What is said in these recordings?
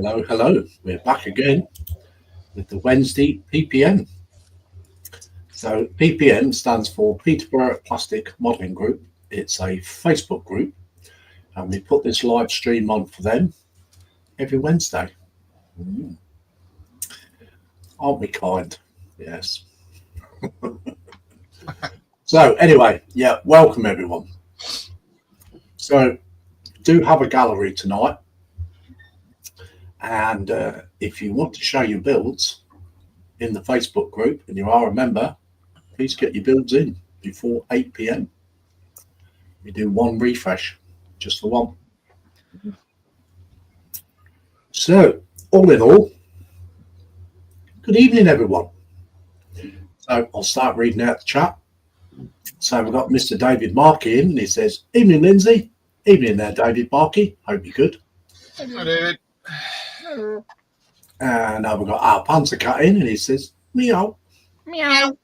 Hello, hello. We're back again with the Wednesday PPM. So PPM stands for Peterborough Plastic Modelling Group. It's a Facebook group, and we put this live stream on for them every Wednesday. Aren't we kind? Yes. So anyway, welcome everyone. So do have a gallery tonight, and if you want to show your builds in the Facebook group and you are a member, please get your builds in before 8 p.m. We do one refresh, just for one. So, all in all, good evening, everyone. So, I'll start reading out the chat. So, we've got Mr. David Markey in, and he says, "Evening, Lindsay. Evening there, David Markey. Hope you're good." Hi, David. And now we've got our Panzer Cat in, and he says, "Meow." Meow.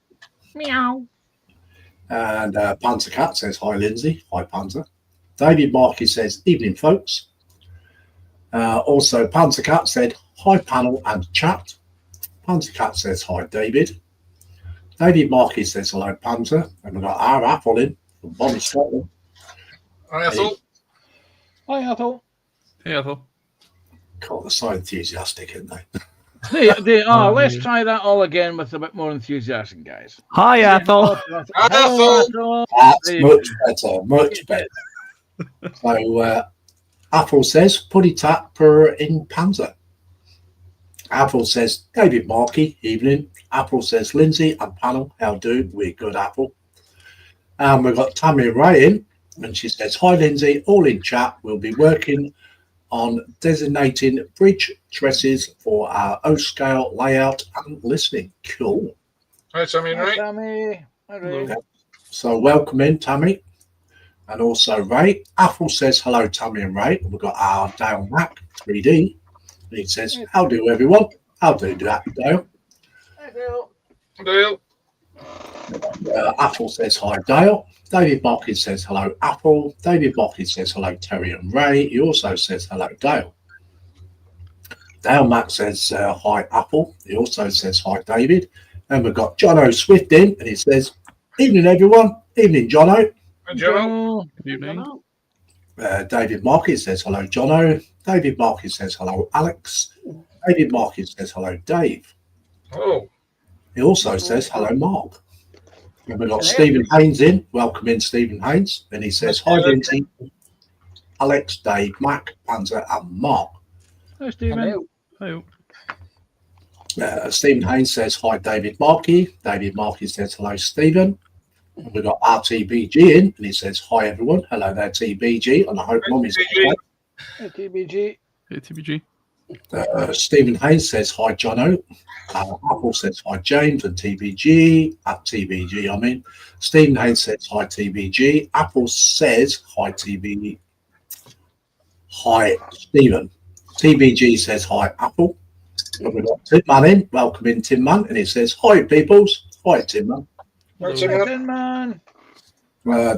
Meow. And Panzer Cat says, "Hi, Lindsay." Hi, Panzer. David Markey says, "Evening, folks." Also, Panzer Cat said, "Hi, panel and chat." Panzer Cat says, "Hi, David." David Markey says, "Hello, Panzer." And we've got our Apple in from Bonnie, Scotland. Hi, Ethel. Hi, Ethel. Hey, Ethel. God, they're so enthusiastic, aren't they? They are. Let's try that all again with a bit more enthusiasm, guys. Hi, Ethel. Hi, Ethel. That's much better, much better. So, Apple says, "Putty tap per in Panzer." Apple says, "David Markey, evening." Apple says, "Lindsay and panel, how do?" We're good, Apple. And we've got Tammy Ray in, and she says, "Hi, Lindsay, all in chat. We'll be working on designating bridge trusses for our O-scale layout and listening." Cool. Hi, Tammy. Hi, Right. Tammy. Hi, Ray. Okay. So welcome in, Tammy. And also Ray. Apple says, "Hello, Tammy and Ray." And we've got our Dale Mac 3D. And he says, "How do everyone? How do that, Dale?" Hi, Dale. Dale. Apple says, "Hi, Dale." David Markey says, "Hello, Apple." David Markey says, "Hello, Terry and Ray." He also says, "Hello, Dale." Dale Mac says, "Hi, Apple." He also says, "Hi, David." And we've got Jono Swift in, and he says, "Evening, everyone." Evening, Jono. Hi, Joe. Good evening. David Markey says, "Hello, Jono." David Markey says, "Hello, Alex." David Markey says, "Hello, Dave." Oh, He also says, "Hello, Mark." And we've got Stephen Haynes in. Welcome in, Stephen Haynes. And he says, "Hi, Lindsay, Alex, Dave, Mac, Panzer, and Mark." Hi, Stephen. Hi. Stephen Haynes says, "Hi, David Markey." David Markey says, "Hello, Stephen." And we've got RTBG in, and he says, "Hi, everyone." Hello there, TBG. And I hope Mommy's okay. Hi, TBG. Hey, TBG. Stephen Haynes says, "Hi, Jono." Apple says, "Hi, James," and TBG, at TBG, I mean. Stephen Haynes says, "Hi, TBG." Apple says, "Hi, TBG." Hi, Stephen. TBG says, "Hi, Apple." And we've got Tim Man in. Welcome in, Tim Man. And he says, "Hi, peoples." Hi, Tim Man. hi, Hi, Tim. Tin Man.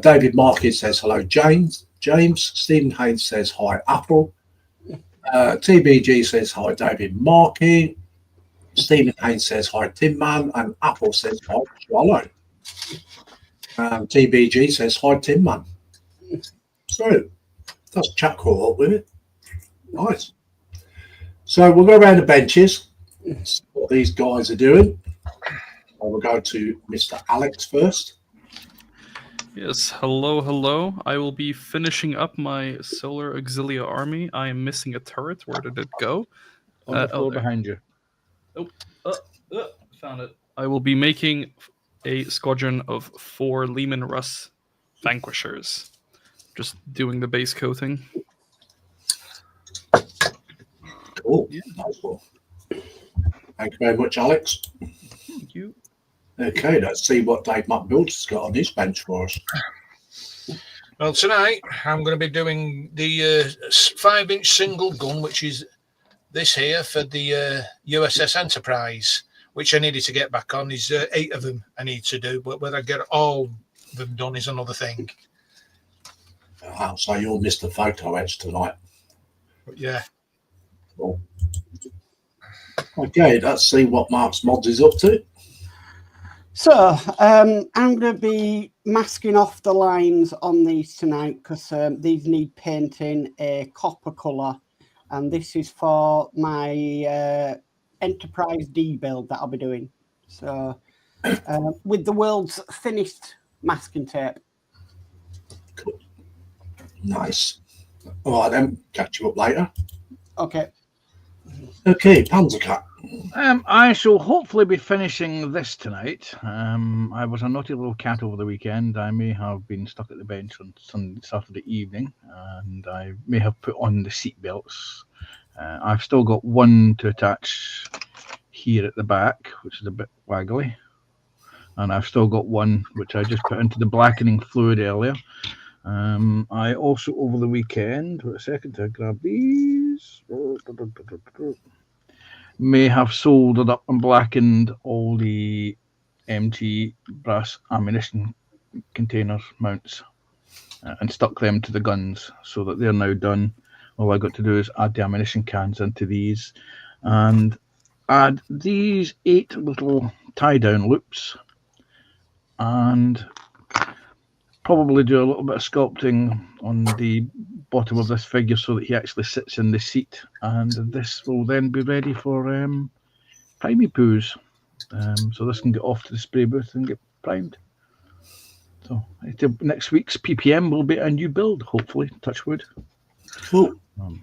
David Markey says, "Hello, James." Stephen Haynes says, "Hi, Apple." TBG says, "Hi, David Markey." Stephen Haynes says, "Hi, Tim Man." And Apple says, "Hi, Swallow." TBG says, "Hi, Tim Man." So that's chat caught up with it. Nice. So we'll go around the benches, see what these guys are doing. And we'll go to Mr. Alex first. Yes, hello. I will be finishing up my Solar Auxilia army. I am missing a turret. Where did it go? On the floor there. behind you. Found it. I will be making a squadron of 4 Lehman Russ Vanquishers. Just doing the base coating. Cool. Nice one. Thank you very much, Alex. Thank you. Okay, let's see what Dave McBuilds has got on his bench for us. Well, tonight I'm going to be doing the 5-inch single gun, which is this here for the USS Enterprise, which I needed to get back on. There's 8 of them I need to do, but whether I get all of them done is another thing. So you're Mr. Photo Edge tonight. But yeah. Cool. Okay, let's see what Mark's Mods is up to. So I'm going to be masking off the lines on these tonight because these need painting a copper colour, and this is for my Enterprise D build that I'll be doing. So with the world's thinnest masking tape. Cool. Nice. All right, then. Catch you up later. Okay. Okay, Panzercat. I shall hopefully be finishing this tonight. I was a naughty little cat over the weekend. I may have been stuck at the bench on Saturday evening, and I may have put on the seat belts. I've still got one to attach here at the back, which is a bit waggly. And I've still got one which I just put into the blackening fluid earlier. I also, over the weekend, wait a second to grab these, may have soldered up and blackened all the MT brass ammunition container mounts and stuck them to the guns so that they're now done. All I got to do is add the ammunition cans into these and add these 8 little tie-down loops and probably do a little bit of sculpting on the bottom of this figure so that he actually sits in the seat, and this will then be ready for primey poos. So this can get off to the spray booth and get primed. So next week's PPM will be a new build, hopefully. Touch wood. Cool.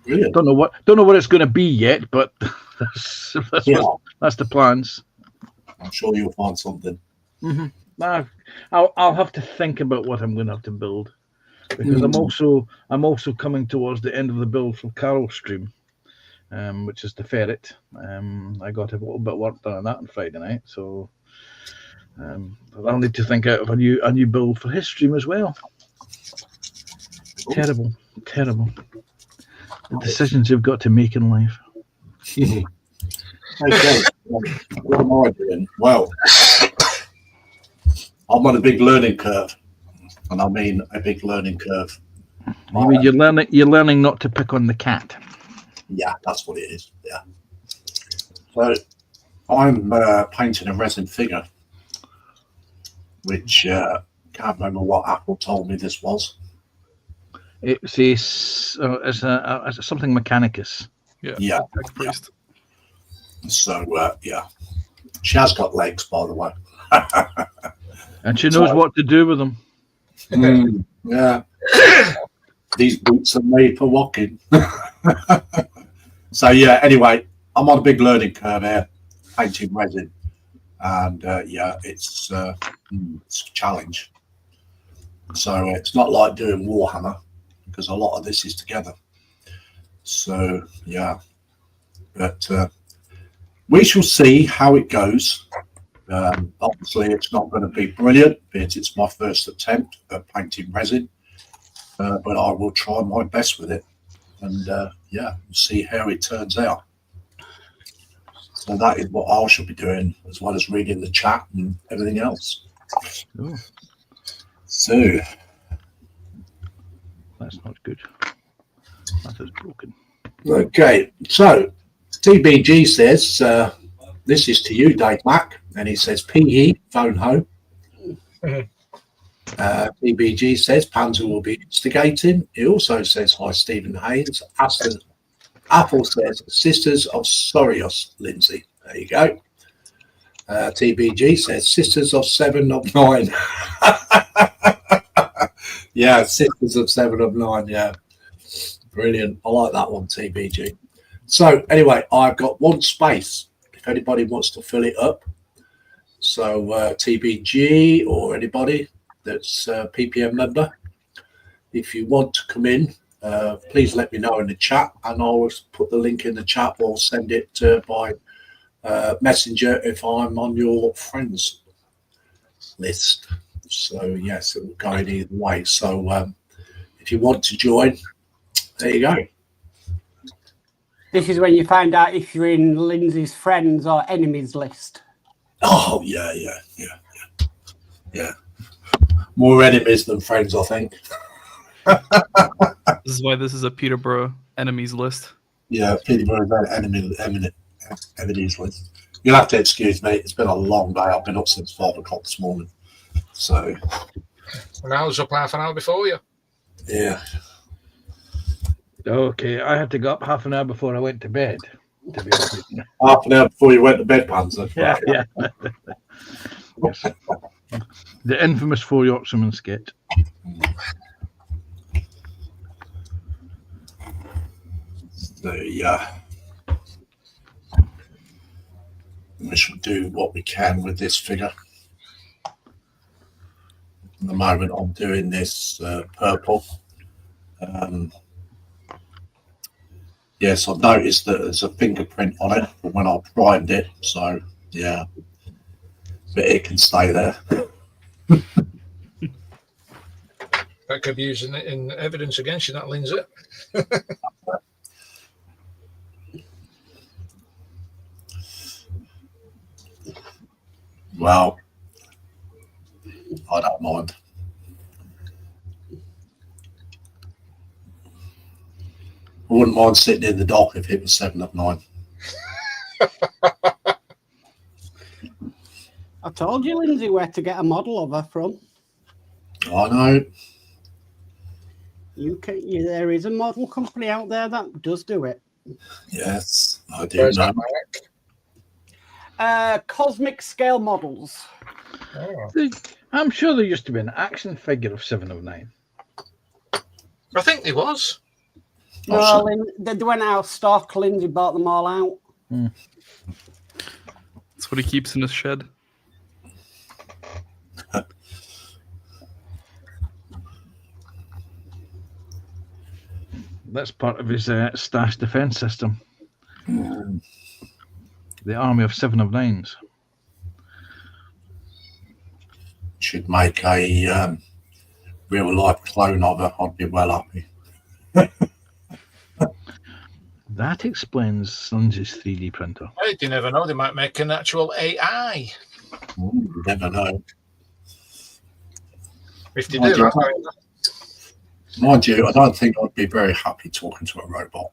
Brilliant. Don't know what it's going to be yet, but that's the plans. I'm sure you'll find something. Mm-hmm. I'll have to think about what I'm going to have to build, because I'm also coming towards the end of the build for Carol's stream, which is the ferret. I got a little bit of work done on that on Friday night, so I'll need to think out of a new build for his stream as well. Terrible. The decisions you've got to make in life. Okay, what am I doing? Well, I'm on a big learning curve, and I mean a big learning curve. You mean you're learning not to pick on the cat? Yeah, that's what it is. Yeah. So I'm painting a resin figure, which can't remember what Apple told me this was. It's something Mechanicus. Yeah. Priest. So yeah, she has got legs, by the way. And she knows what to do with them. Yeah. These boots are made for walking. So yeah, anyway, I'm on a big learning curve here, painting resin. And yeah, it's a challenge. So it's not like doing Warhammer, because a lot of this is together. So yeah, but we shall see how it goes. Obviously, it's not going to be brilliant, but it's my first attempt at painting resin. But I will try my best with it, and yeah, we'll see how it turns out. So that is what I shall be doing, as well as reading the chat and everything else. Ooh. So That's not good. That is broken. okay, so TBG says this is to you, Dave Mack, and he says PE phone home. TBG says Panzer will be instigating. He also says hi, Stephen Haynes. Apple says Sisters of Sorios, Lindsay. There you go. TBG says Sisters of 7 of 9. Yeah, Sisters of 7 of 9. Yeah, brilliant. I like that one, TBG. So anyway, I've got one space if anybody wants to fill it up. So TBG or anybody that's a PPM member, if you want to come in, please let me know in the chat, and I'll put the link in the chat or send it by messenger if I'm on your friends list. So yes, it will go in either way. So if you want to join, there you go. This is when you find out if you're in Lindsay's friends or enemies list. Oh yeah. More enemies than friends, I think. This is why this is a Peterborough enemies list. Yeah, feeling very, very easily. You'll have to excuse me. It's been a long day. I've been up since 5 o'clock this morning. So. And I was up half an hour before you. Yeah. Okay, I had to go up half an hour before I went to bed. To be honest with you. Half an hour before you went to bed, Panzer. Yeah, yeah. Yes. The infamous 4 Yorkshiremen sketch. We shall do what we can with this figure. At the moment, I'm doing this purple. Yes, I've noticed that there's a fingerprint on it from when I primed it. So, yeah. But it can stay there. That could be used in evidence against you, that Lindsay. Well, I don't mind. I wouldn't mind sitting in the dock if it was 7 of 9. I told you, Lindsay, where to get a model of her from. I know. There is a model company out there that does do it. Yes, I do Where's know. that, Mark? Cosmic Scale Models. Oh. I'm sure there used to be an action figure of 7 of 9. I think there was. No, they went out of stock. Lindsay bought them all out. That's what he keeps in his shed. That's part of his stash defense system. The army of 7 of 9s. Should make a real life clone of her. I'd be well happy. That explains Lindsay's 3D printer. Hey, you never know. They might make an actual AI. You never know. If they Mind do, you, mind you, I don't think I'd be very happy talking to a robot.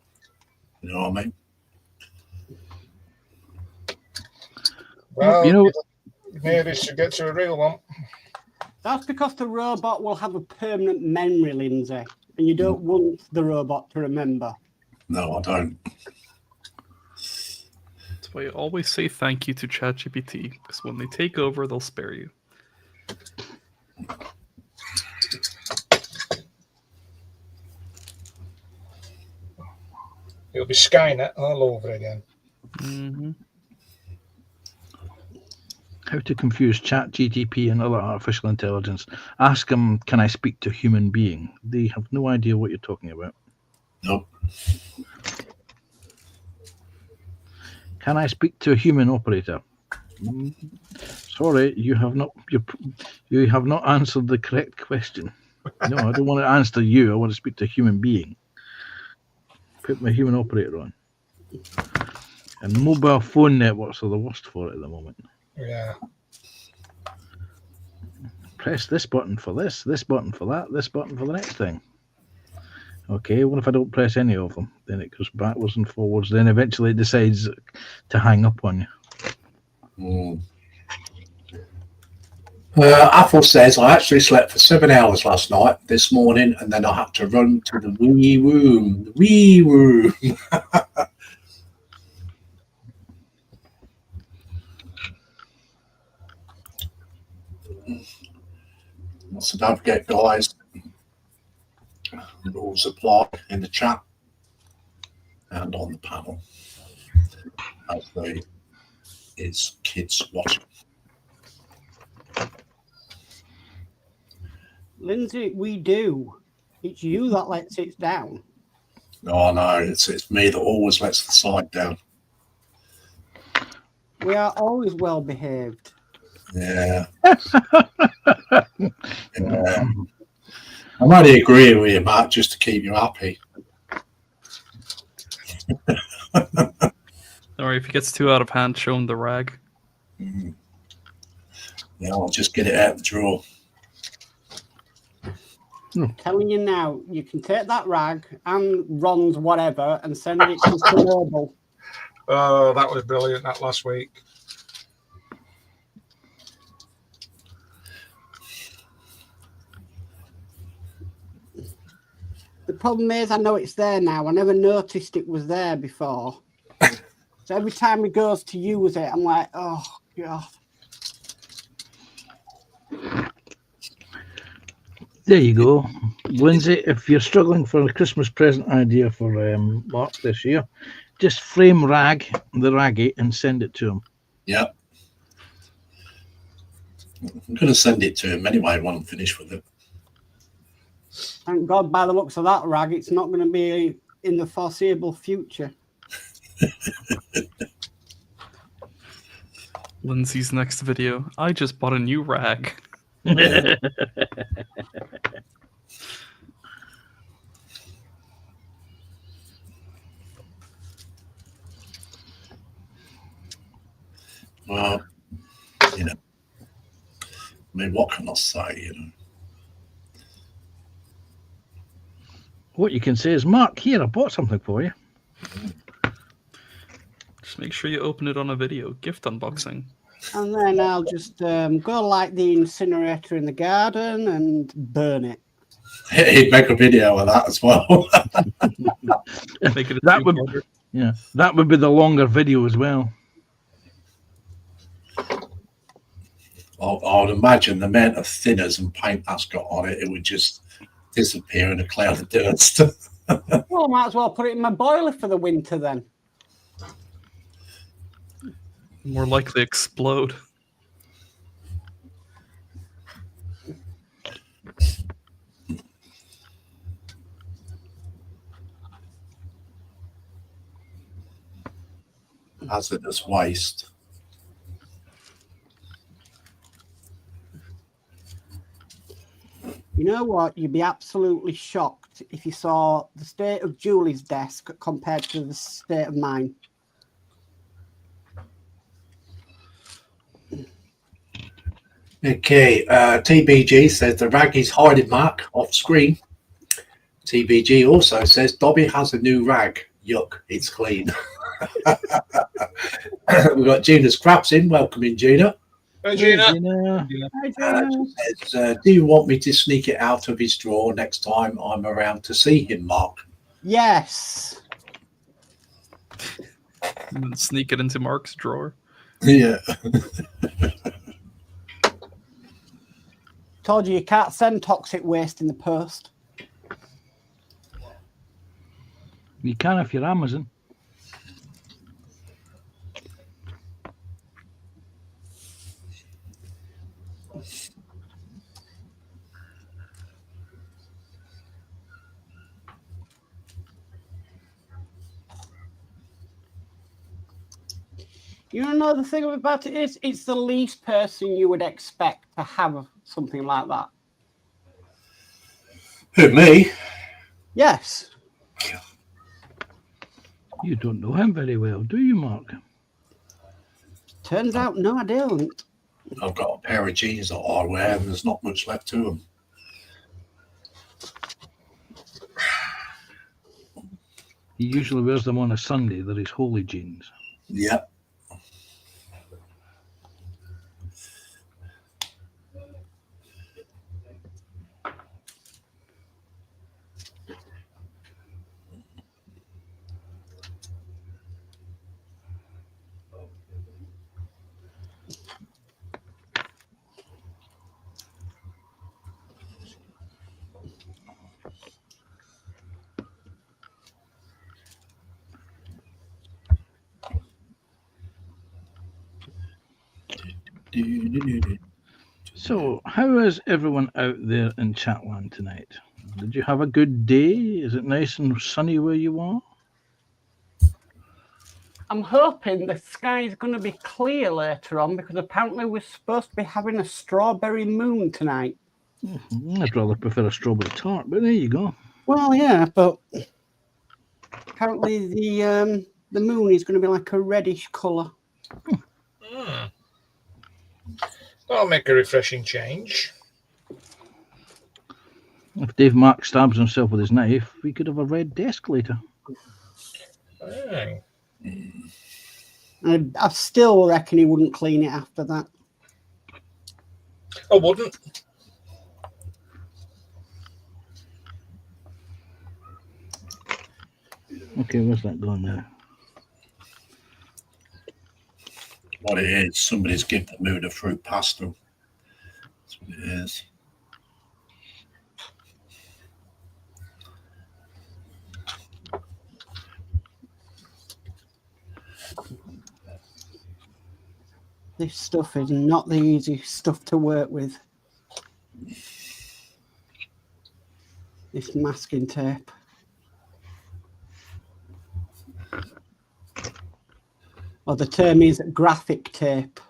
You know what I mean? well, You know- maybe should get to a real one. That's because the robot will have a permanent memory, Lindsay, and you don't want the robot to remember. No, I don't. That's why you always say thank you to ChatGPT, because when they take over, they'll spare you. It'll be Skynet all over again. Mm-hmm. How to confuse ChatGPT and other artificial intelligence. Ask them, can I speak to a human being? They have no idea what you're talking about. Nope. Can I speak to a human operator? Sorry, you have not answered the correct question. No, I don't want to answer you. I want to speak to a human being. Put my human operator on. And mobile phone networks are the worst for it at the moment. Yeah. Press this button for this button for that, this button for the next thing. Okay, what if I don't press any of them? Then it goes backwards and forwards. Then eventually it decides to hang up on you. Apple says I actually slept for 7 hours last night, this morning, and then I had to run to the wee room. The wee room. So don't forget, guys, rules apply in the chat and on the panel as there is kids watching. Lindsay, we do. It's you that lets it down. Oh no, it's me that always lets the slide down. We are always well behaved. Yeah. Yeah. I'm only agreeing with you, Matt, just to keep you happy. Don't worry, if it gets too out of hand, show him the rag. Yeah, I'll just get it out of the drawer. Telling you now, you can take that rag and Ron's whatever and send it to Chernobyl. Oh, that was brilliant, that last week. The problem is, I know it's there now. I never noticed it was there before. So every time he goes to use it, I'm like, oh, God. There you go. Lindsay, if you're struggling for a Christmas present idea for Mark this year, just frame the raggy, and send it to him. Yep. I'm going to send it to him anyway when I'm finished with it. Thank God, by the looks of that rag, it's not going to be in the foreseeable future. Lindsay's next video. I just bought a new rag. Well, you know, I mean, what can I say, you know? What you can say is, Mark, here, I bought something for you. Just make sure you open it on a video. Gift unboxing. And then I'll just go light the incinerator in the garden and burn it. He'd make a video of that as well. Make it a That would- two-parter. Yeah, that would be the longer video as well. I would imagine the amount of thinners and paint that's got on it, it would just disappear in a cloud of dust. Well, I might as well put it in my boiler for the winter then. More likely explode. Hazardous waste. You know what? You'd be absolutely shocked if you saw the state of Julie's desk compared to the state of mine. Okay, TBG says the rag is hiding Mark off screen. TBG also says Dobby has a new rag. Yuck, it's clean. We've got Gina's Craps in. Welcome in, Gina. Hey, Gina. Says, do you want me to sneak it out of his drawer next time I'm around to see him, Mark? Yes. And then sneak it into Mark's drawer. Yeah. Told you can't send toxic waste in the post. You can if you're Amazon. You know, the thing about it is, it's the least person you would expect to have something like that. Who, me? Yes. You don't know him very well, do you, Mark? Turns out, no, I don't. I've got a pair of jeans that I wear and there's not much left to them. He usually wears them on a Sunday. They're his holy jeans. Yep. So, how is everyone out there in Chatland tonight? Did you have a good day? Is it nice and sunny where you are? I'm hoping the sky is going to be clear later on because apparently we're supposed to be having a strawberry moon tonight. I'd rather prefer a strawberry tart, but there you go. Well, yeah, but apparently the moon is going to be like a reddish colour. That'll make a refreshing change. If Dave Mark stabs himself with his knife, we could have a red desk later. Aye. I still reckon he wouldn't clean it after that. I wouldn't. Okay, where's that going now? What it is, somebody's given the mood a fruit pasta. That's what it is. This stuff is not the easiest stuff to work with. This masking tape. Or the term is graphic tape.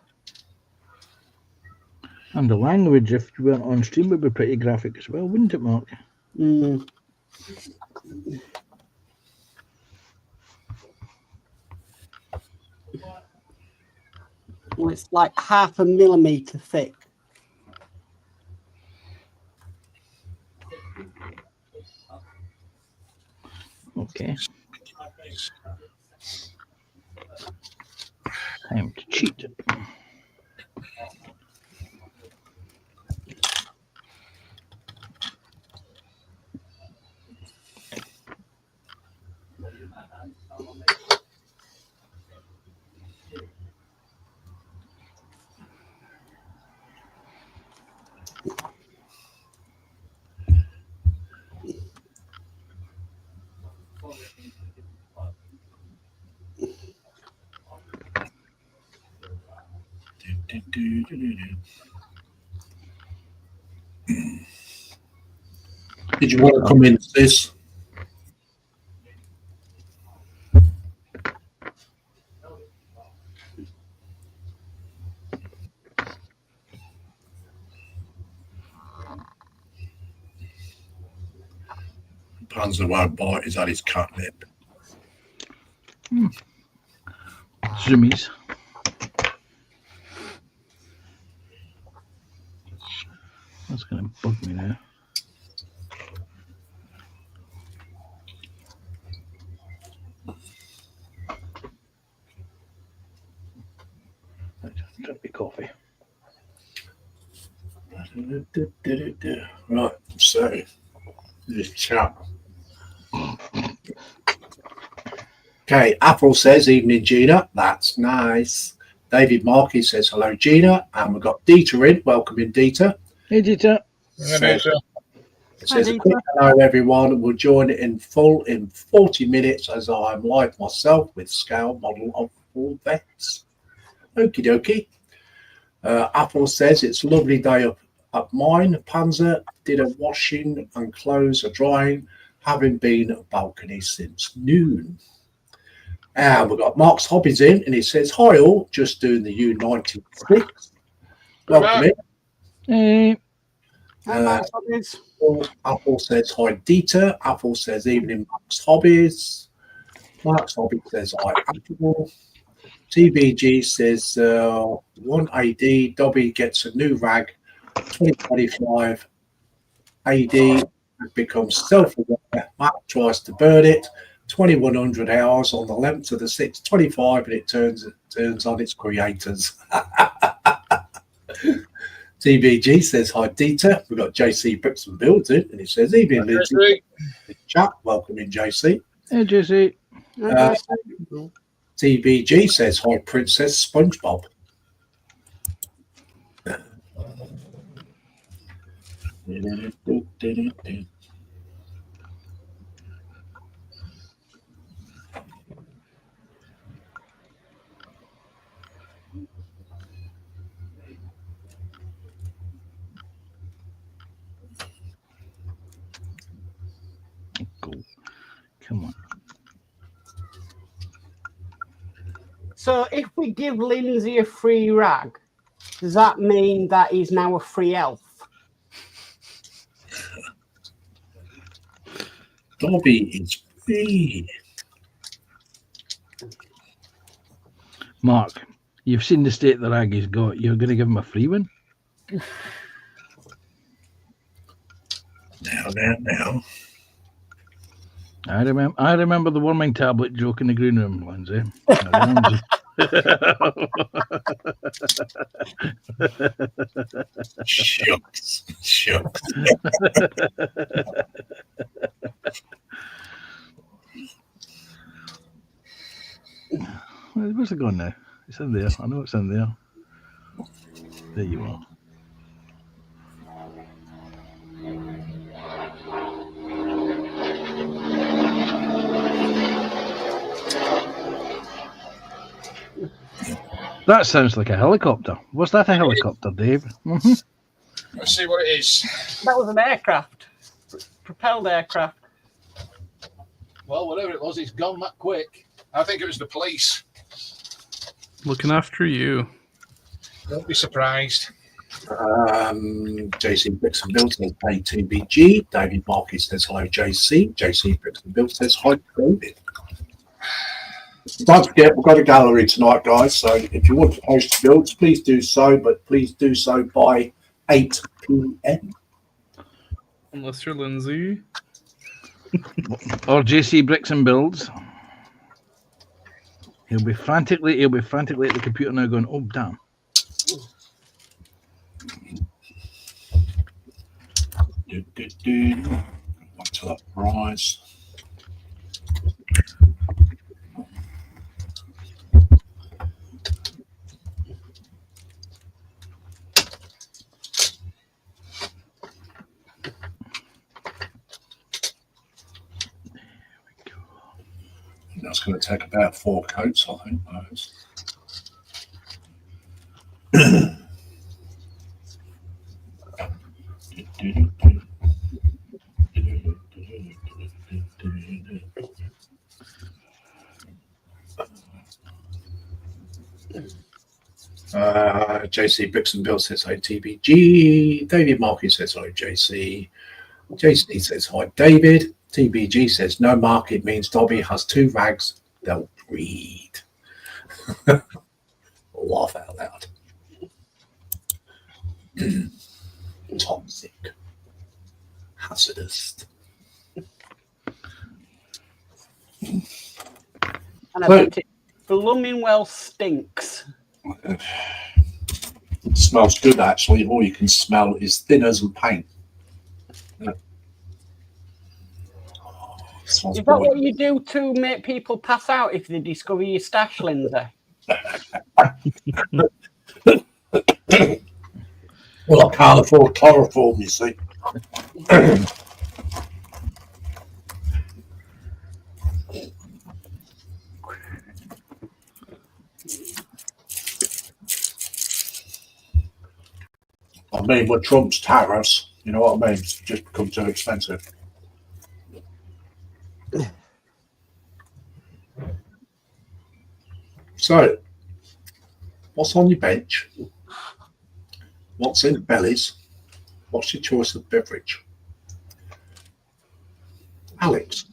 And the language, if you weren't on stream, would be pretty graphic as well, wouldn't it, Mark? Mm. Well, it's like 0.5 millimeter thick. Okay. Time to cheat. Did you want to come into this? Panzer won't bite, he's had his catnip. Zoomies. That's going to bug me now. Drink me coffee. Right, so this chap. Okay, Apple says, evening, Gina. That's nice. David Markey says, hello, Gina. And we've got Dieter in. Welcome in, Dieter. Hey, Dieter. It says, a quick hello, everyone. We'll join in full in 40 minutes as I'm live myself with scale model of 4 vets. Okie dokie. Apple says, it's a lovely day up mine. Panzer did a washing and clothes are drying, having been a balcony since noon. And we've got Mark's Hobbies in, and he says, hi all, just doing the U96. Welcome in. Hey. Apple says, hi Dieter. Apple says, evening, Mark's Hobbies. Mark's Hobbies says, hi Apple. TBG says, 1AD, Dobby gets a new rag, 2025 AD becomes self-aware. Mark tries to burn it, 2100 hours on the 11th of the 625, and it turns on its creators. TBG says, hi Dieter. We've got JC Bricks and Builds in, and he says, evening, Lindsay. Chat, welcome in, JC. Hey, JC. TBG says, hi Princess SpongeBob. Go. Come on. So if we give Lindsay a free rag, does that mean that he's now a free elf? Dobby is free. Mark, you've seen the state the rag he's got. You're going to give him a free one? Now. I remember the warming tablet joke in the green room, Lindsay. Shucks. Where's it gone now? It's in there. I know it's in there. There you are. That sounds like a helicopter. Was that a helicopter, Dave? Mm-hmm. Let's see what it is. That was an aircraft, propelled aircraft. Well, whatever it was, it's gone that quick. I think it was the police. Looking after you. Don't be surprised. JC Bricks and Build says hey TBG. David Markey says hello JC. JC Bricks and Build says hi David. Don't forget, we've got a gallery tonight, guys. So if you want to post builds, please do so, but please do so by 8 p.m. Unless you're Lindsay. Or JC Bricks and Builds. He'll be frantically at the computer now going, oh damn. Wait till that rise. That's going to take about 4 coats, I think. Those. JC Bricks and Bill says hi TBG. David Markey says hi JC. JC says hi David. TBG says no market means Dobby has 2 rags. They'll breed. Laugh out loud. Toxic. Hazardous. And I bet it blooming well stinks. It smells good actually. All you can smell is thinners and paint. Is that what you do to make people pass out if they discover your stash, Lindsay? Well, I can't afford chloroform, you see. I mean, with Trump's tariffs, you know what I mean? It's just become too expensive. So, what's on your bench? What's in the bellies? What's your choice of beverage? Alex?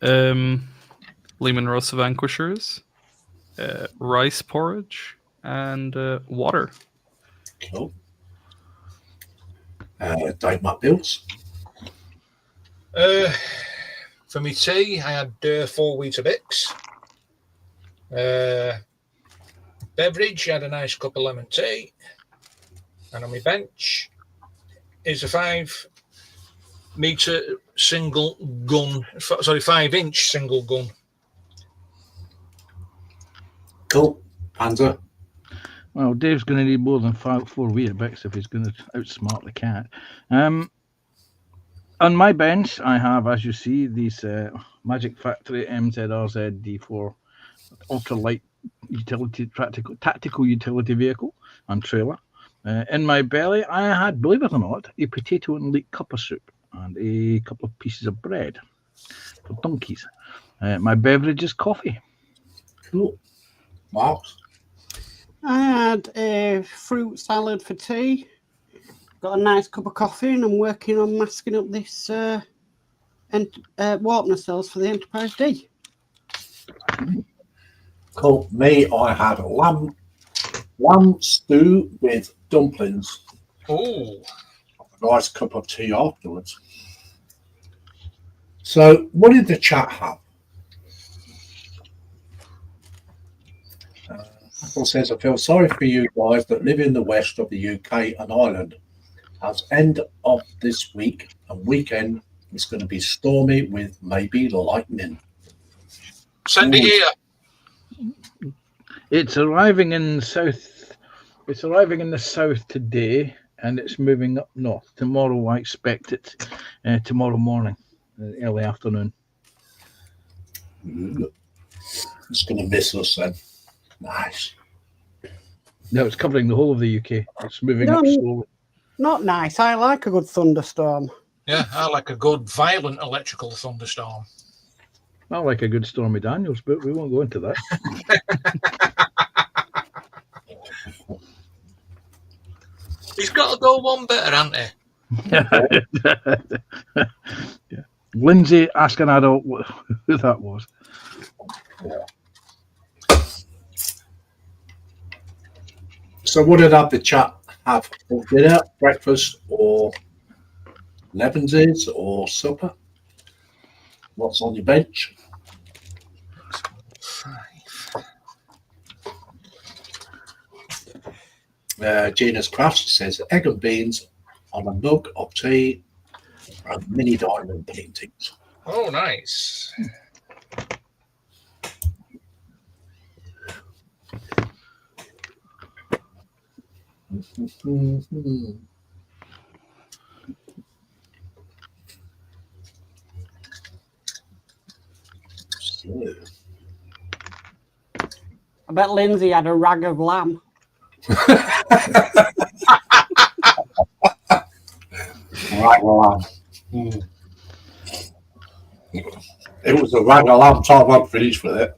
Lehman Rosa Vanquishers, rice porridge, and water. Cool. Dave Matt Bills? For me tea, I had 4 Weetabix. Beverage, I had a nice cup of lemon tea. And on my bench is a 5-meter single gun. 5-inch single gun. Cool. Panzer? Well, Dave's going to need more than 4 Weetabix if he's going to outsmart the cat. On my bench, I have, as you see, these Magic Factory MZRZ D4 ultralight tactical utility vehicle and trailer. In my belly, I had, believe it or not, a potato and leek cup of soup and a couple of pieces of bread for donkeys. My beverage is coffee. Cool. Marks? I had a fruit salad for tea. Got a nice cup of coffee, and I'm working on masking up this Warpner cells for the Enterprise D. Cool. Me, I had a lamb stew with dumplings. Oh. nice cup of tea afterwards. So, what did the chat have? Apple says, I feel sorry for you guys that live in the west of the UK and Ireland. As end of this week and weekend, it's going to be stormy with maybe lightning. Send it here. It's arriving in south. It's arriving in the south today, and it's moving up north tomorrow. I expect it tomorrow morning, early afternoon. It's going to miss us then. Nice. No, it's covering the whole of the UK. It's moving up slowly. Not nice. I like a good thunderstorm. Yeah, I like a good violent electrical thunderstorm. I like a good Stormy Daniels, but we won't go into that. He's got to go one better, hasn't he? Yeah. Lindsay, ask an adult who that was. So, what did the chat have for dinner, breakfast, or Levenses, or supper? What's on your bench? Gina's Crafts says egg and beans on a mug of tea and mini diamond paintings. Oh, nice. I bet Lindsay had a rag of lamb. Rag of lamb. It was a rag of lamb time I'm finished with it.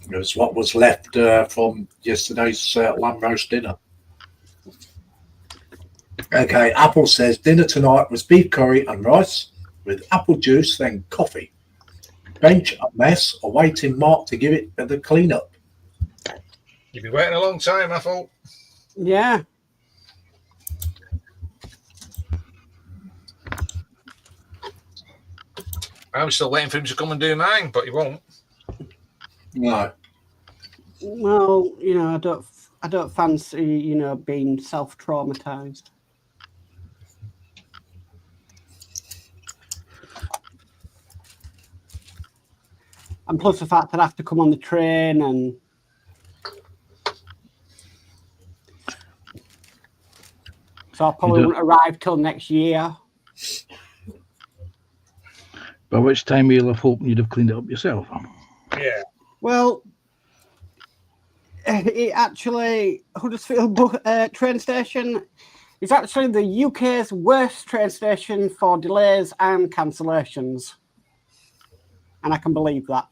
It was what was left from yesterday's lamb roast dinner. Okay, Apple says dinner tonight was beef curry and rice with apple juice, then coffee. Bench a mess, awaiting Mark to give it the clean-up. You've been waiting a long time, I thought. Yeah. I'm still waiting for him to come and do mine, but he won't. No. Well, I don't fancy, being self-traumatized. And plus the fact that I have to come on the train and so I probably won't arrive till next year. By which time you'll have hoped you'd have cleaned it up yourself. Yeah. Well, it actually, Huddersfield train station is actually the UK's worst train station for delays and cancellations. And I can believe that.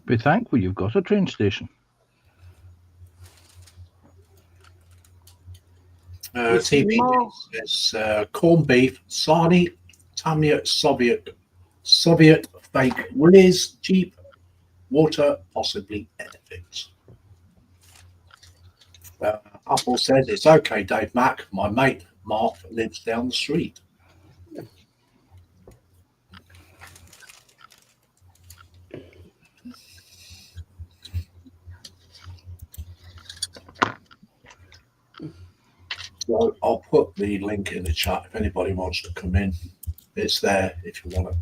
Be thankful you've got a train station. TV says corned beef, sarnie, Tamiya Soviet fake willies, cheap water, possibly benefits. Apple says it's okay, Dave Mack. My mate Mark lives down the street. So I'll put the link in the chat if anybody wants to come in. It's there if you want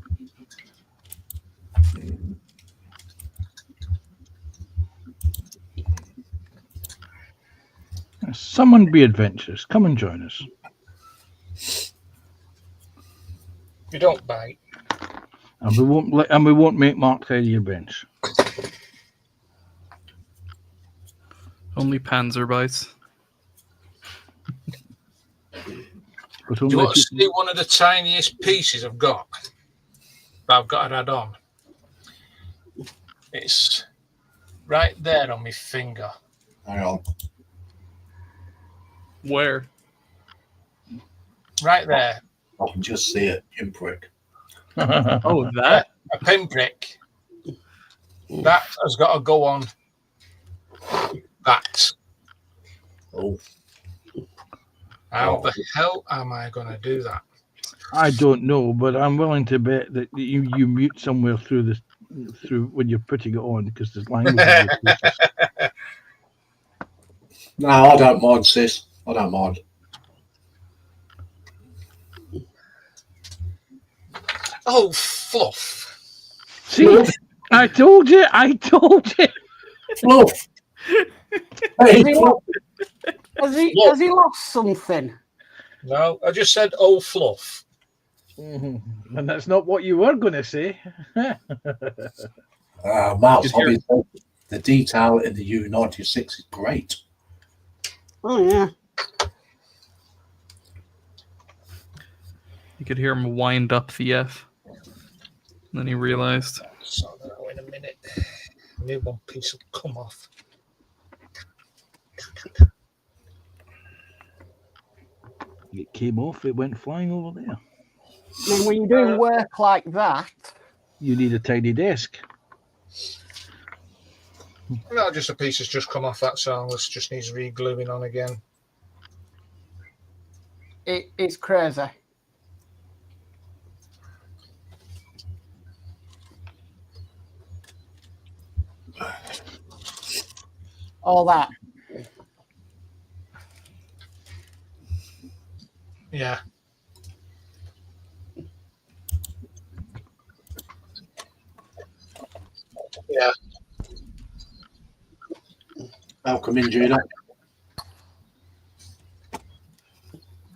to. Someone be adventurous. Come and join us. You don't bite. And we won't make Mark tidy your bench. Only Panzer bites. But Do you want to see one of the tiniest pieces I've got that I've got to add on? It's right there on my finger. Hang on. Where? Right there. I can just see it, pinprick. Oh, that. A pinprick. That has got to go on that. Oh, How the hell am I going to do that? I don't know, but I'm willing to bet that you mute somewhere through when you're putting it on because there's language. in your places. no, I don't mind, sis. I don't mind. Oh, fluff. See, I told you. Fluff. Hey, Fluff. Has he lost something? No, I just said, oh, fluff. And that's not what you were going to say. Mouse, obviously, the detail in the U96 is great. Oh yeah. You could hear him wind up the F. And then he realized. So now in a minute, new one piece will come off. It came off. It went flying over there. I mean, when you're doing work like that, You need a tidy desk. No, just a piece has just come off that song. This just needs re-gluing on again. it's crazy. All that. Yeah. Yeah. Welcome in, Gina.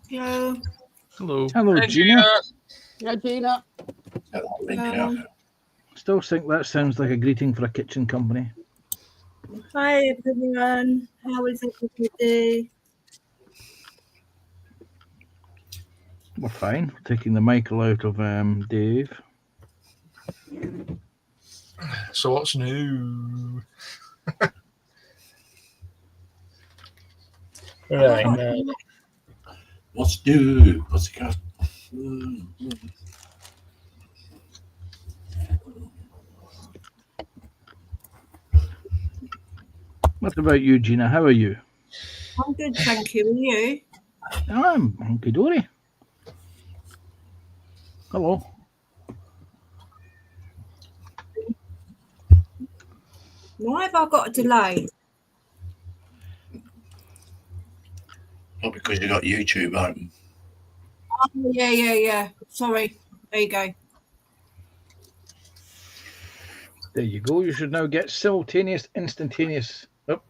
Hello. Hello. Hello, Hey, Gina. Yeah, Gina. Still think that sounds like a greeting for a kitchen company. Hi everyone. How is everybody? We're fine. Taking the Michael out of Dave. So what's new? Right. Now. What's new? What's it got? What about you, Gina? How are you? I'm good, thank you. And you? I'm hunky dory. Hello. Why have I got a delay? Not because you got YouTube open. Oh, yeah. Sorry. There you go. There you go. You should now get simultaneous, instantaneous. Oh.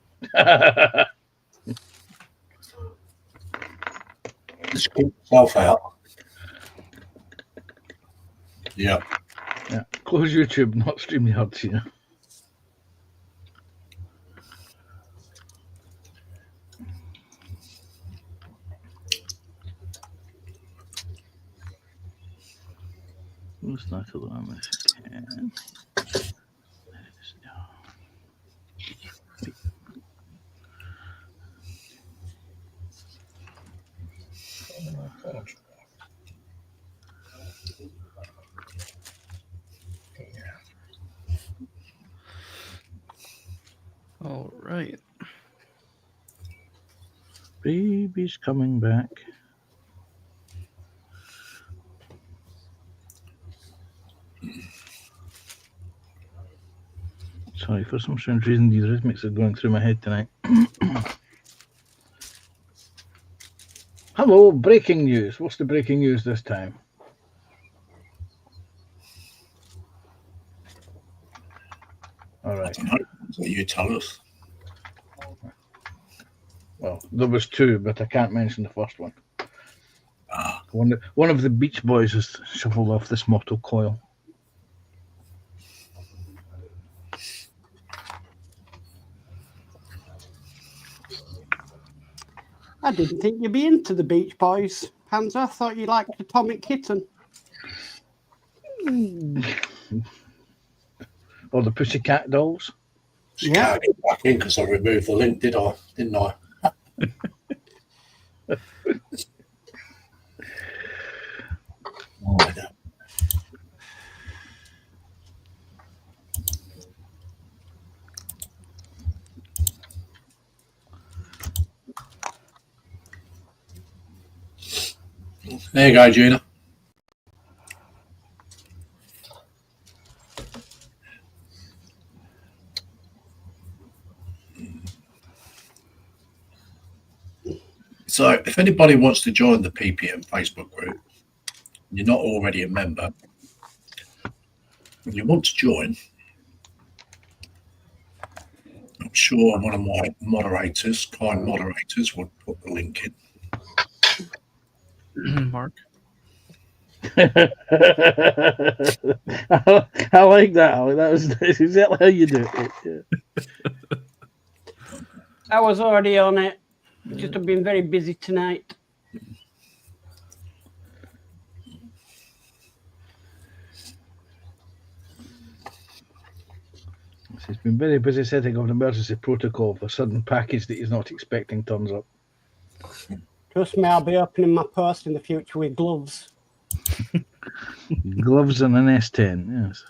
Just keep yourself out. Yeah. Yeah. Close YouTube, not StreamYard, Gina. Let's not allow me. All right. Baby's coming back. Sorry, for some strange reason, these rhythmics are going through my head tonight. Hello, breaking news. What's the breaking news this time? All right. So you tell us. Well, there was two, but I can't mention the first one. Ah, One of the Beach Boys has shuffled off this mortal coil. I didn't think you'd be into the Beach Boys, Panzer. I thought you liked Atomic Kitten. Or the Pussycat Dolls. just Yeah. can't get back in because I removed the link, didn't I? There you go, Gina. So if anybody wants to join the PPM Facebook group, you're not already a member, and you want to join, I'm sure one of my moderators, kind moderators, would put the link in. Mark. I like that, Ali. That's exactly how you do it. Yeah. I was already on it. Just have been very busy tonight. He's been very busy setting up an emergency protocol if a sudden package that he's not expecting turns up. Trust me, I'll be opening my post in the future with gloves. Gloves and an S10, yes.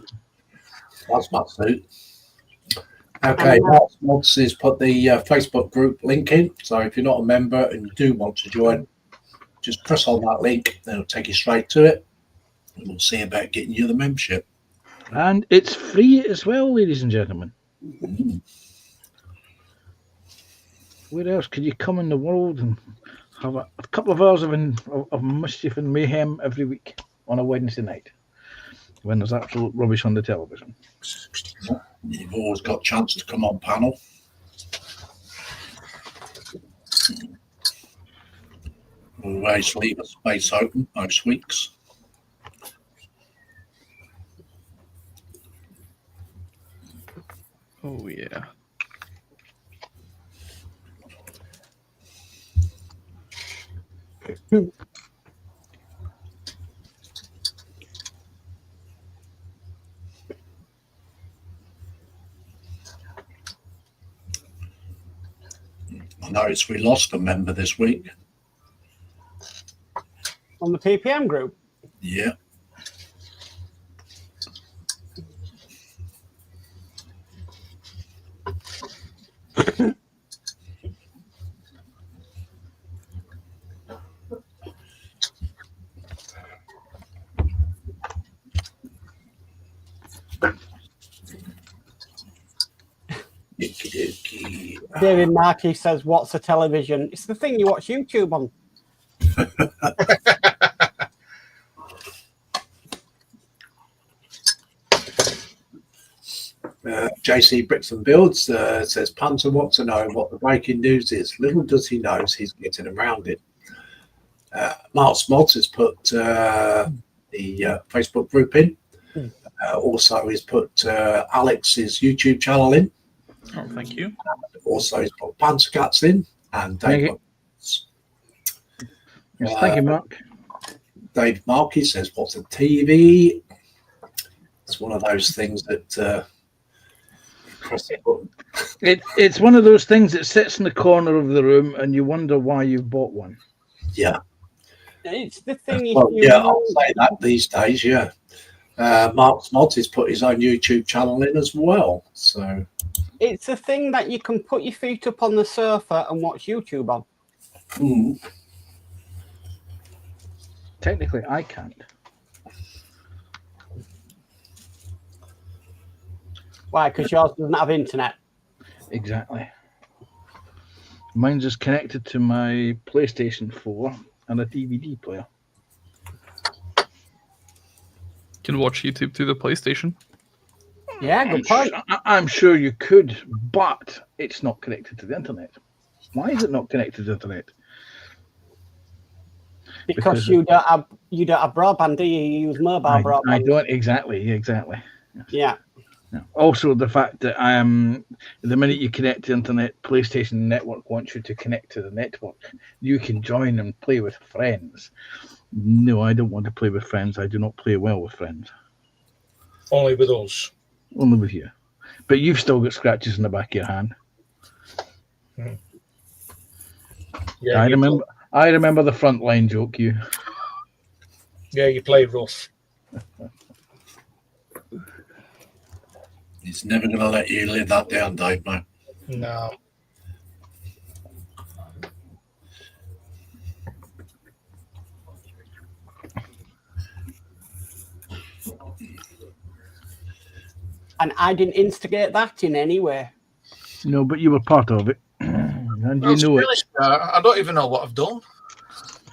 That's my suit. Okay, Mark Mods has put the Facebook group link in. So if you're not a member and you do want to join, just press on that link, then it'll take you straight to it. And we'll see about getting you the membership. And it's free as well, ladies and gentlemen. Where else could you come in the world and have a couple of hours of mischief and mayhem every week on a Wednesday night when there's absolute rubbish on the television? You've always got a chance to come on panel. Always leave a space open most weeks. Oh yeah. I noticed we lost a member this week. On the PPM group. Yeah. David Markey says, "What's a television? It's the thing you watch YouTube on." JC Bricks and Builds says, Punter wants to know what the breaking news is. Little does he know he's getting around it. Mark Smoltz has put the Facebook group in. Also, he's put Alex's YouTube channel in. Oh, thank you. Also, he's put Panzer Cats in. And Dave. Yes, thank you, Mark. Dave Markey says, what's a TV? It's one of those things that press the button. It's one of those things that sits in the corner of the room and you wonder why you bought one. Yeah. It's the thing. Well, yeah, I'll say that these days, yeah. Mark Smoltz has put his own YouTube channel in as well. So it's a thing that you can put your feet up on the sofa and watch YouTube on. Technically, I can't. Why? Because yours doesn't have internet. Exactly. Mine's just connected to my PlayStation 4 and a DVD player. Can watch YouTube through the PlayStation. Yeah, good point. I'm sure you could, but it's not connected to the internet. Why is it not connected to the internet? Because you don't have broadband, do you? You use mobile broadband. I don't exactly. Yeah. Also, the fact that the minute you connect to the internet, PlayStation Network wants you to connect to the network. You can join and play with friends. No, I don't want to play with friends. I do not play well with friends. Only with us. Only with you. But you've still got scratches in the back of your hand. Yeah, I remember the frontline joke. You play rough. he's never going to let you live that down, Dave, mate. No. And I didn't instigate that in any way. No, but you were part of it. And Well, you to know be honest, I don't even know what I've done.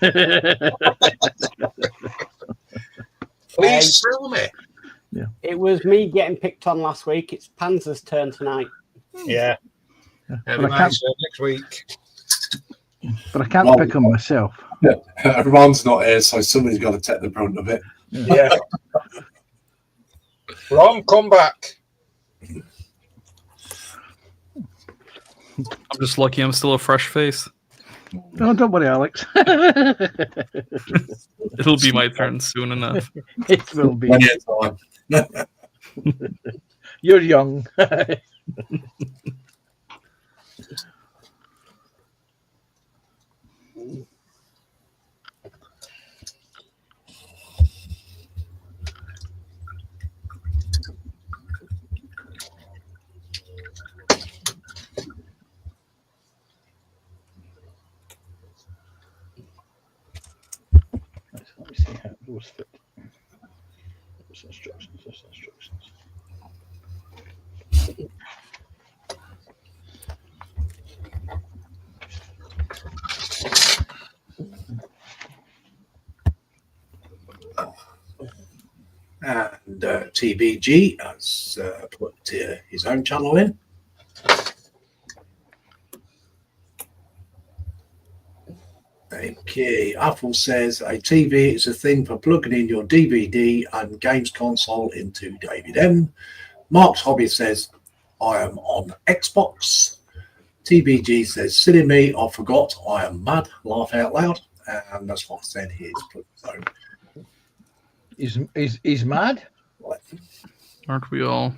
it. Please tell me. It was me getting picked on last week. It's Panzer's turn tonight. Yeah. But Every I can't, next week. but I can't Well- pick on myself. Ron's not here, so somebody's got to take the brunt of it. Yeah. Ron, come back. I'm just lucky I'm still a fresh face. No, don't worry, Alex. It'll be my turn soon enough. It will be. Plenty of time. You're young. Let me see how those fit. Those instructions. And TBG has put his own channel in. Okay, Apple says a TV is a thing for plugging in your DVD and games console into David M. Mark's Hobby says, I am on Xbox. TBG says, silly me, I forgot, I am mad, laugh out loud. And that's what I said here. He's mad. Aren't we all?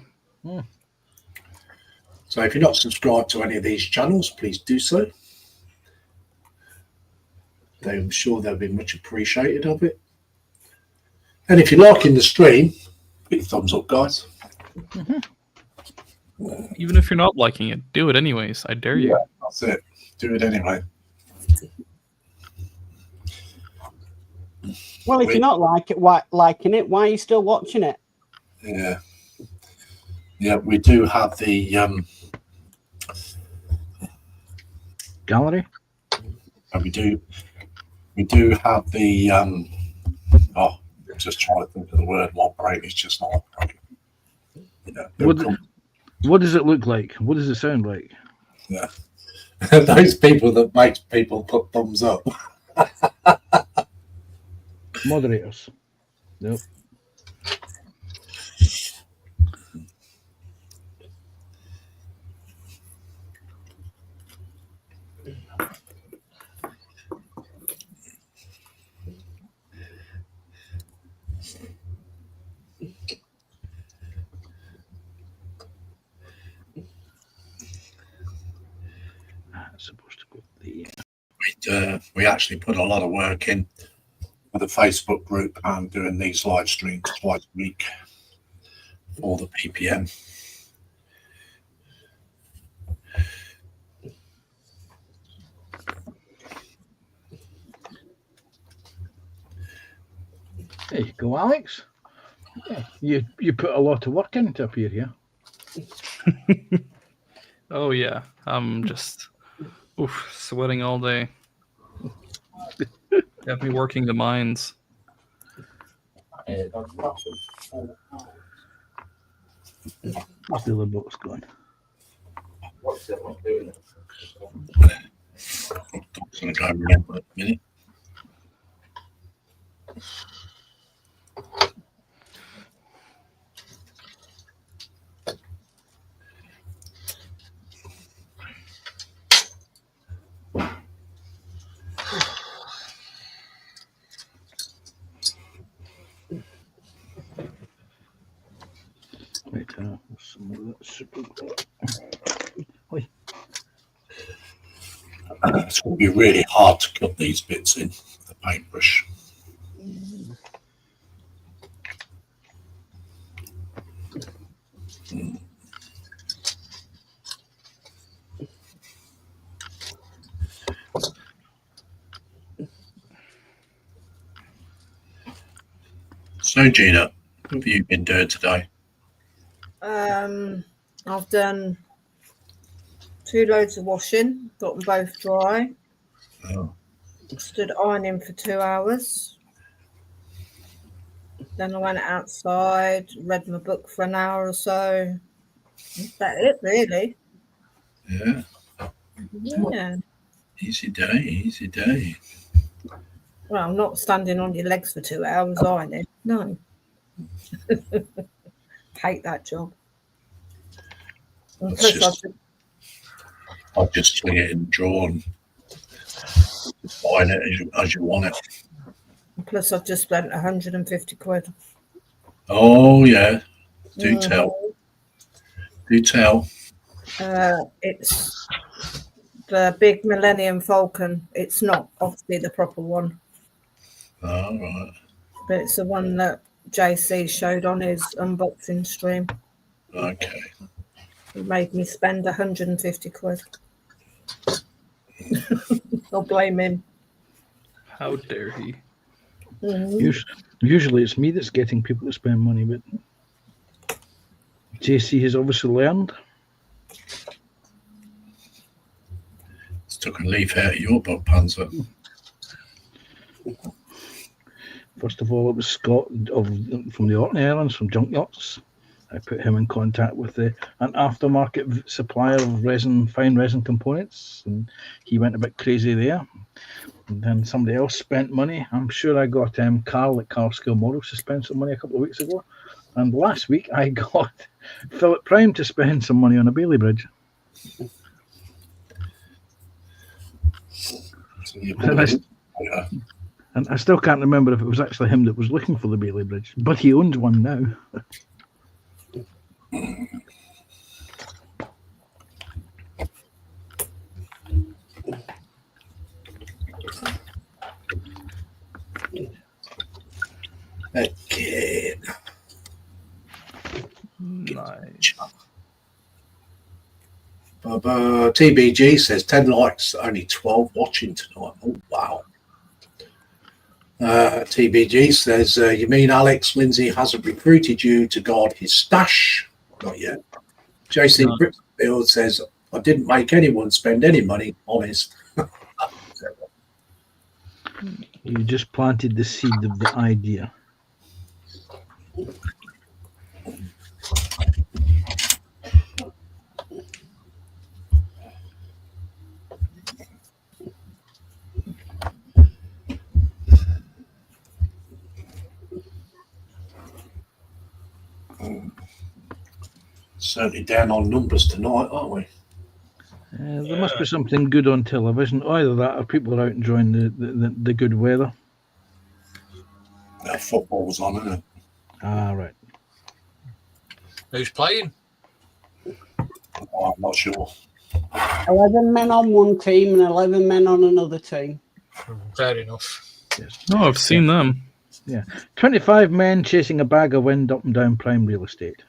So if you're not subscribed to any of these channels, please do so. I'm sure they'll be much appreciated of it. And if you're liking the stream, hit the thumbs up, guys. Even if you're not liking it, do it anyways. I dare you. Yeah, that's it. Do it anyway. Well, if you're not liking it, why are you still watching it? Yeah. Yeah, we do have the Gallery. we do have the I'm just trying to think of the word. My brain is just not operating. You know, What does it look like? What does it sound like? yeah. Those people that make people put thumbs up. Moderators. Nope. It's supposed to go the We actually put a lot of work in with the Facebook group and doing these live streams twice a week for the PPM. There you go, Alex. Yeah, you put a lot of work into up here, yeah? Oh yeah, I'm just sweating all day. Got me working the mines. Still the boat's going. I'm going to go remember a minute. Right, some more of that super glue. It's going to be really hard to cut these bits in with the paintbrush. So, Gina, what have you been doing today? I've done 2 loads of washing, got them both dry. Oh. Stood ironing for 2 hours. Then I went outside, read my book for an hour or so. Is that it, really? Yeah. Yeah. Easy day. Well, I'm not standing on your legs for 2 hours ironing. No. Hate that job. And That's plus, I'll just sling it in the drawer and iron it as you want it. I've just spent 150 quid. Oh, yeah. Do Mhm. tell. Do tell. It's the big Millennium Falcon. It's not obviously the proper one, All right. but it's the one that JC showed on his unboxing stream. Okay. It made me spend 150 quid. I'll blame him. How dare he? Mhm. Usually it's me that's getting people to spend money, but JC has obviously learned. It's took a leaf out of your book, Panzer. First of all, it was Scott from the Orkney Islands, from Junk Yachts. I put him in contact with an aftermarket supplier of fine resin components, and he went a bit crazy there. And then somebody else spent money. I'm sure I got Carl at Carl Skill Models to spend some money a couple of weeks ago. And last week I got Philip Prime to spend some money on a Bailey bridge. And I still can't remember if it was actually him that was looking for the Bailey bridge, but he owns one now. Okay. Nice. TBG says 10 likes, only 12 watching tonight. Oh, wow. TBG says, you mean Alex Lindsay hasn't recruited you to guard his stash? Not yet. JC No. Brickfield says, I didn't make anyone spend any money on his. You just planted the seed of the idea. Certainly down on numbers tonight, aren't we? There must be something good on television. Either that or people are out enjoying the good weather. Football's on, isn't it? Ah, right. Who's playing? I'm not sure. 11 men on one team and 11 men on another team. Fair enough. Yes. Oh, I've seen them. 25 men chasing a bag of wind up and down prime real estate.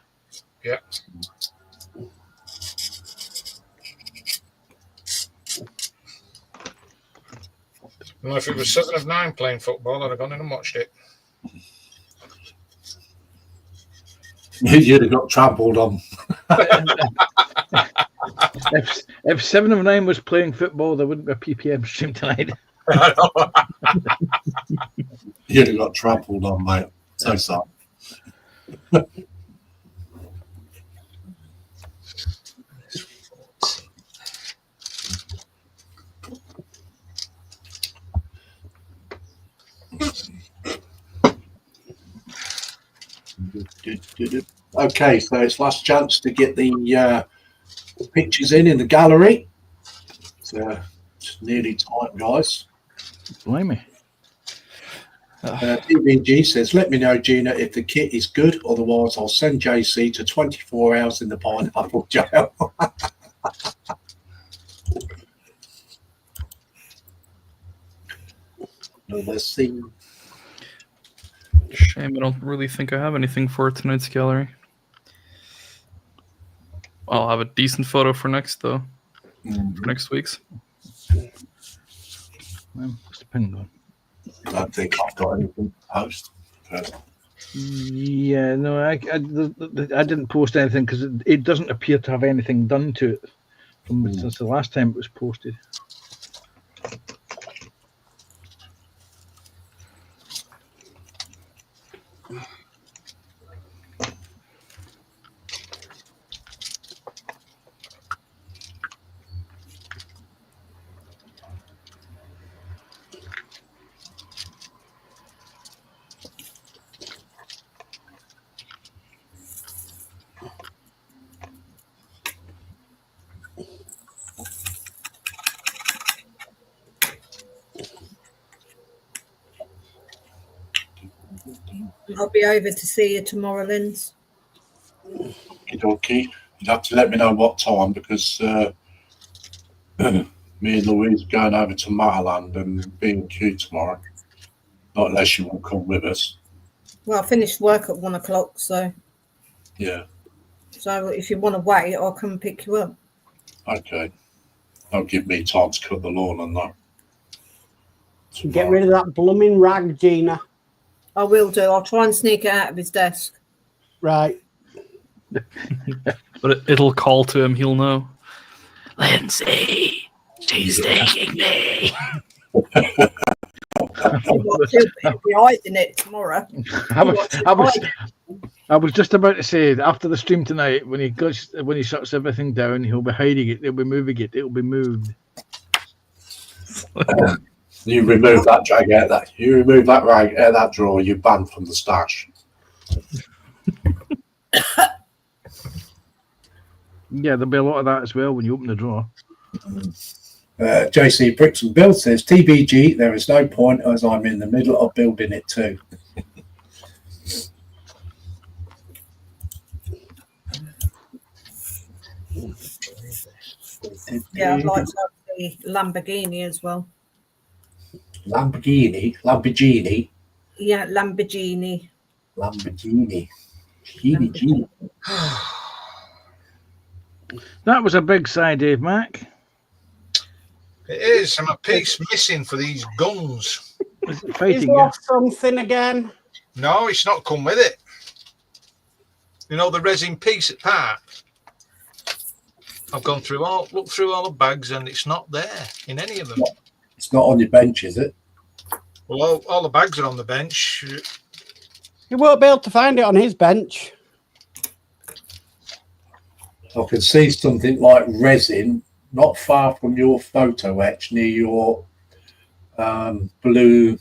Yeah. Well, if it was 7 of 9 playing football, I'd have gone in and watched it. You'd have got trampled on. If 7 of 9 was playing football, there wouldn't be a PPM stream tonight. You'd have got trampled on, mate. So sorry. Okay, so it's last chance to get the pictures in the gallery. So it's nearly time, guys. Blimey. DBG says, let me know, Gina, if the kit is good. Otherwise, I'll send JC to 24 hours in the pineapple jail. Let's see. Shame, I don't really think I have anything for tonight's gallery. I'll have a decent photo for next, though. For next week's. What's the pin going? I don't think I've got anything to post. But Yeah, no, I didn't post anything because it doesn't appear to have anything done to it since the last time it was posted. I'll be over to see you tomorrow, Linz. Okay. You'd have to let me know what time because me and Louise are going over to Mataland and B&Q tomorrow. Not unless you want to come with us. Well, I finished work at 1 o'clock, so if you want to wait, I'll come and pick you up. Okay. Don't give me time to cut the lawn and that. Get rid of that blooming rag, Gina. I will do. I'll try and sneak it out of his desk. Right. But it'll call to him. He'll know. Lindsay, she's taking me. He'll be hiding it tomorrow. I was just about to say after the stream tonight, when he shuts everything down, he'll be hiding it. He'll be moving it. It'll be moved. You remove that drag out that. You remove that rag out that drawer. You're banned from the stash. Yeah, there'll be a lot of that as well when you open the drawer. JC Bricks and Build says TBG. There is no point as I'm in the middle of building it too. Yeah, I'd like to have the Lamborghini as well. Lamborghini. Yeah, Lamborghini. Genie. That was a big sigh, Dave Mack. It is. I'm a piece missing for these guns. Is it He's fighting you? lost something again. No, it's not come with it. You know, the resin piece at part. I've looked through all the bags and it's not there in any of them. It's not on your bench, is it? Well, all the bags are on the bench. You won't be able to find it on his bench. I can see something like resin not far from your photo etch near your blue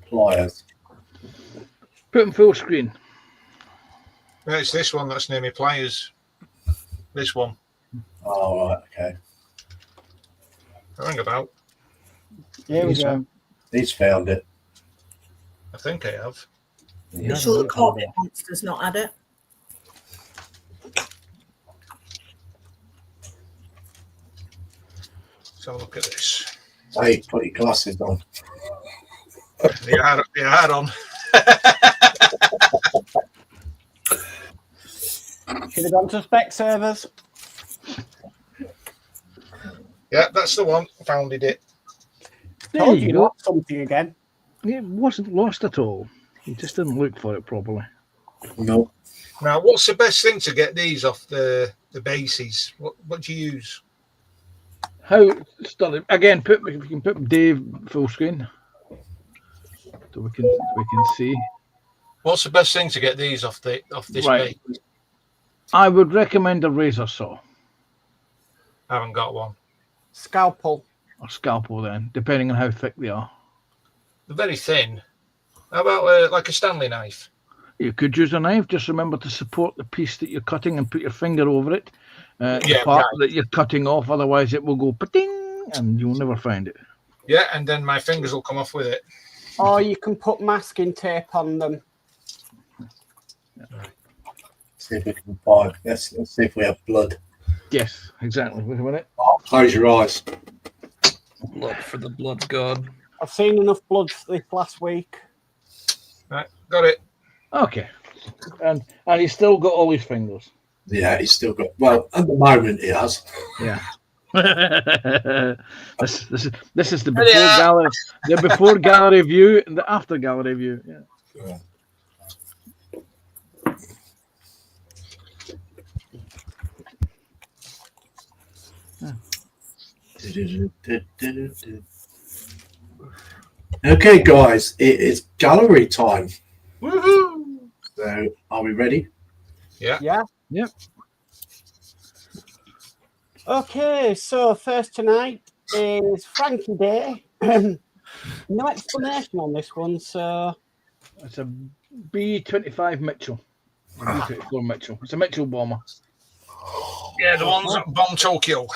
pliers. Put him full screen. Yeah, it's this one that's near my pliers. This one. Oh, right, okay. Ring about. Here we go. He's found it. I think I have. You sure the carpet monster's not had it? Let's have a look at this. Hey, put your glasses on. They are on. Should have gone to spec servers. Yeah, that's the one. Found it. There Told you you go. lost something again. It wasn't lost at all. He just didn't look for it properly. No. Now, what's the best thing to get these off the bases? What do you use? How stunning! Again, if we can put Dave full screen, so we can see. What's the best thing to get these off this Right. base? I would recommend a razor saw I haven't got one. Scalpel. or scalpel, then, depending on how thick they are. They're very thin. How about like a Stanley knife? You could use a knife. Just remember to support the piece that you're cutting and put your finger over it. The Yeah, part right. that you're cutting off, otherwise it will go pa-ding and you'll never find it. Yeah, and then my fingers will come off with it. Or you can put masking tape on them. See if we can find. Let's see if we have blood. Yes, exactly. Wait a minute. Oh, close your eyes. Look for the blood god. I've seen enough blood this last week. Right, got it. Okay. And he's still got all his fingers. Yeah, he's still got. Well, at the moment he has. Yeah. this is the before gallery view and the after gallery view. Yeah. Okay, guys, it is gallery time. Woohoo! So, are we ready? Yeah. Yeah. Yep. Okay, so first tonight is Frankie Day. No explanation on this one, so It's a B-25 Mitchell. A B-24 Mitchell. It's a Mitchell bomber. Yeah, the ones that bombed Tokyo.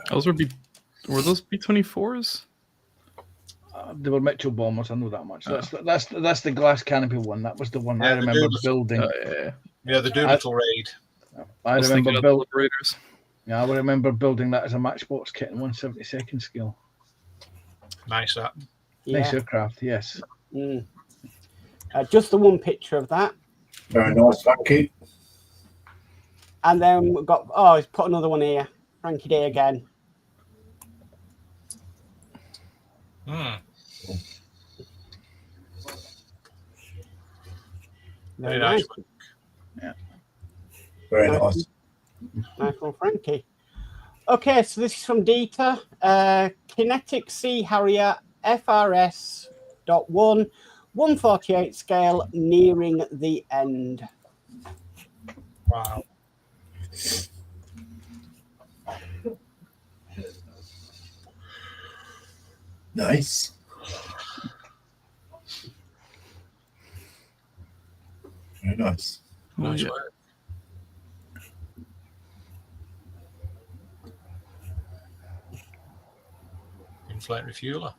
Those were those B-24s? They were Mitchell bombers. I know that much. That's the glass canopy one. That was the one I Yeah, the remember Doolittle. building. Yeah. Yeah, the Doolittle raid. I was thinking remember of the building. Liberators. Yeah, I remember building that as a Matchbox kit in 1/72 scale. Nice that. Nice yeah. aircraft. Yes. Mm. Just the one picture of that. Very nice, thank you. And then we've got, he's put another one here. Frankie Day again. Very nice. Very Nice. nice. Nice one, Frankie. Okay, so this is from Dieter. Kinetic Sea Harrier FRS.1, 1/48 scale, nearing the end. Wow. Nice. Very nice. Nice yeah. work. In-flight refueler.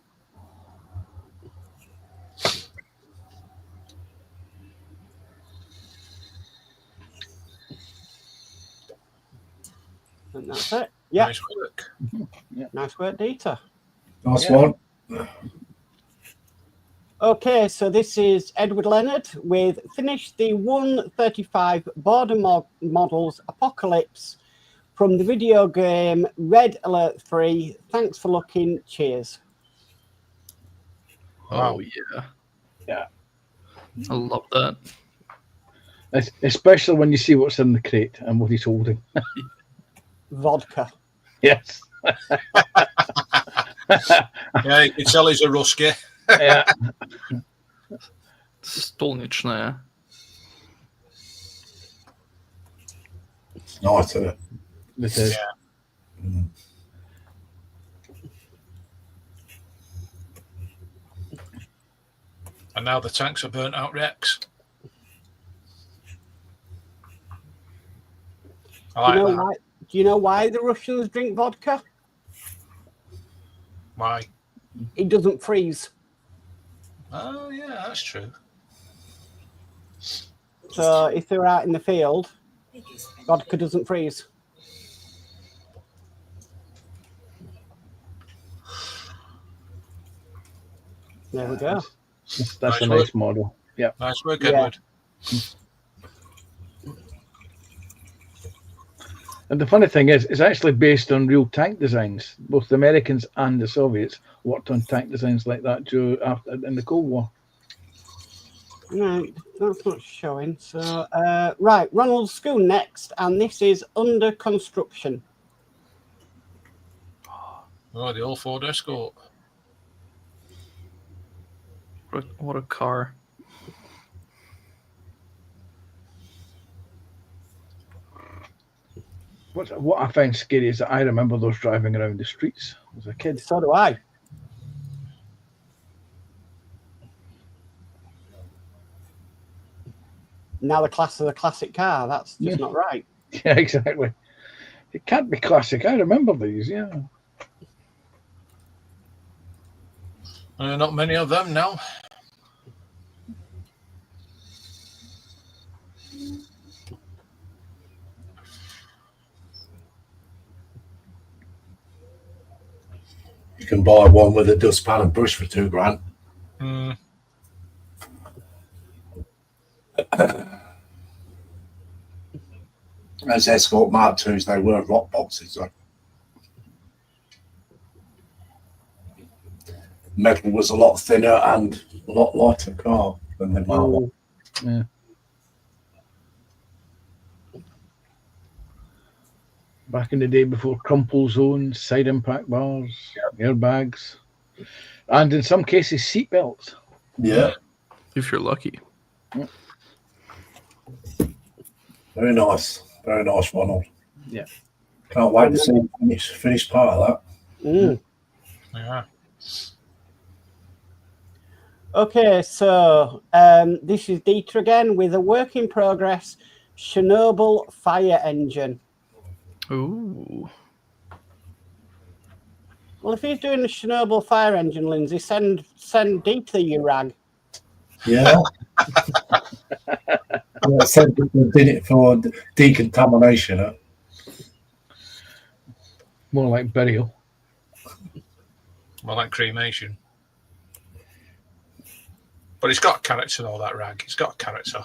And that's it. Yeah, Nice work. nice work, Dieter. Nice Yeah. one. Okay, so this is Edward Leonard with finished the 135 border models Apocalypse from the video game Red Alert 3. Thanks for looking. Cheers. Oh, yeah. Yeah. I love that. Especially when you see what's in the crate and what he's holding. Vodka. Yes. Yeah, you can tell he's a Rusky. Yeah. Stolniczne. It's nice, isn't it? This is. Yeah. And now the tanks are burnt out wrecks. I like that. Do you know why the Russians drink vodka? Why? It doesn't freeze. Oh, yeah, that's true. So if they're out in the field, vodka doesn't freeze. There we go. That's Nice a nice work. model. Yeah. Nice work, Yeah. Edward. And the funny thing is, it's actually based on real tank designs. Both the Americans and the Soviets worked on tank designs like that in the Cold War. No, that's not showing. So, right, Ronald Schoon next, and this is under construction. Oh, the old Ford Escort. What a car. What I find scary is that I remember those driving around the streets as a kid. So do I. Now the class of a classic car. That's just not right. Yeah, exactly. It can't be classic. I remember these, yeah. Not many of them now. You can buy one with a dustpan and brush for £2,000. Mm. As Escort Mark IIs, they were rock boxes. Though. Metal was a lot thinner and a lot lighter car than the Mark one. Yeah. Back in the day before crumple zones, side impact bars, airbags, and in some cases, seatbelts. Yeah, If you're lucky. very nice, Ronald. Yeah. Can't wait to see finish part of that. Yeah. Okay, so this is Dieter again with a work in progress Chernobyl fire engine. Ooh. Well, if he's doing a Chernobyl fire engine, Lindsay, send Dieter your rag. Yeah. Yeah, said they did it for decontamination. More like burial. More like cremation. But it's got character, though, that rag. It's got character.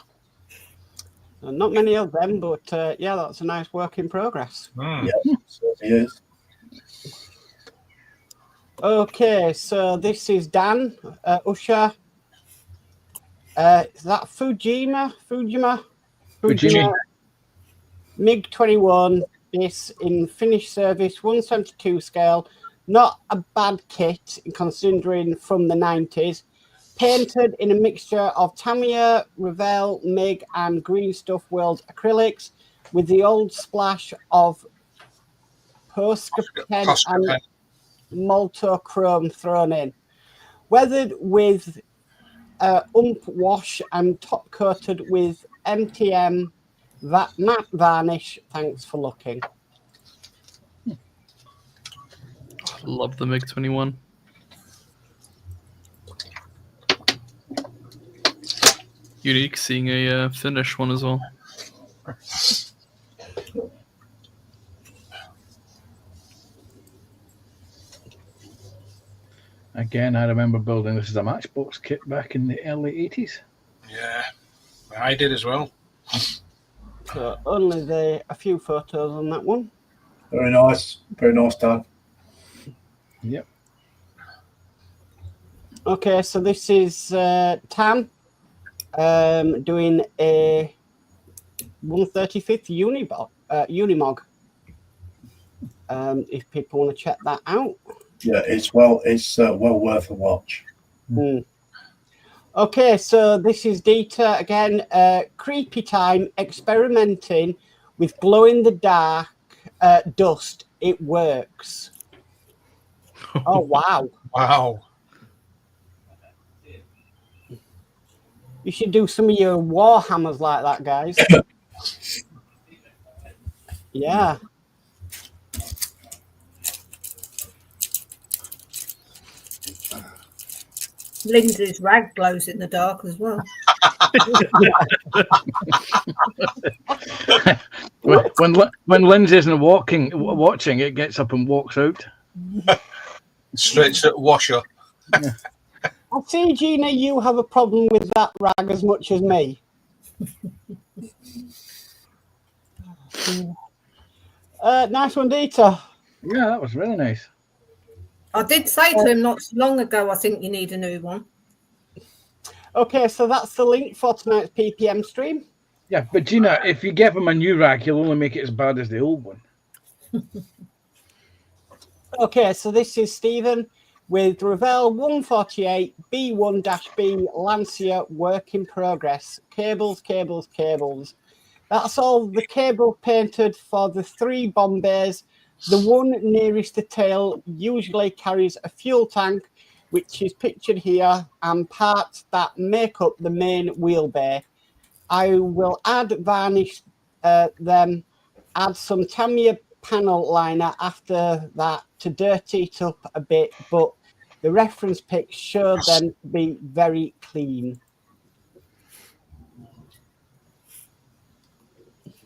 Not many of them, but yeah, that's a nice work in progress. Mm. Yeah, so it is. Okay, so this is Dan Usher. Is that Fujima? MiG-21. This in Finnish service, 172 scale. Not a bad kit considering from the 90s. Painted in a mixture of Tamiya, Revell, MiG, and Green Stuff World acrylics with the old splash of Posca and Multochrome thrown in. Weathered with wash and top coated with MTM matte varnish. Thanks for looking. Love the MiG-21. Unique seeing a Finnish one as well. Again, I remember building this as a Matchbox kit back in the early 80s. Yeah, I did as well. So only a few photos on that one. Very nice, Dan. Yep. Okay, so this is Tam doing a 135th Unimog. If people want to check that out. Yeah, it's well worth a watch. Okay, so this is Dieter again. Creepy time experimenting with glow in the dark dust. It works. Oh wow! Wow. You should do some of your Warhammers like that, guys. Yeah. Lindsay's rag glows in the dark as well. when Lindsay isn't watching, it gets up and walks out. Straight to washer. Yeah. I see, Gina, you have a problem with that rag as much as me. Nice one, Dieter. Yeah, that was really nice. I did say to him not so long ago, I think you need a new one. Okay, so that's the link for tonight's PPM stream. Yeah, but Gina, if you give him a new rag, he'll only make it as bad as the old one. Okay, so this is Stephen with Revell 148 B1-B Lancia work in progress. Cables. That's all the cable painted for the 3 Bombays. The one nearest the tail usually carries a fuel tank, which is pictured here, and parts that make up the main wheel bay. I will add varnish them, add some Tamiya panel liner after that to dirty it up a bit, but the reference pics show them to be very clean.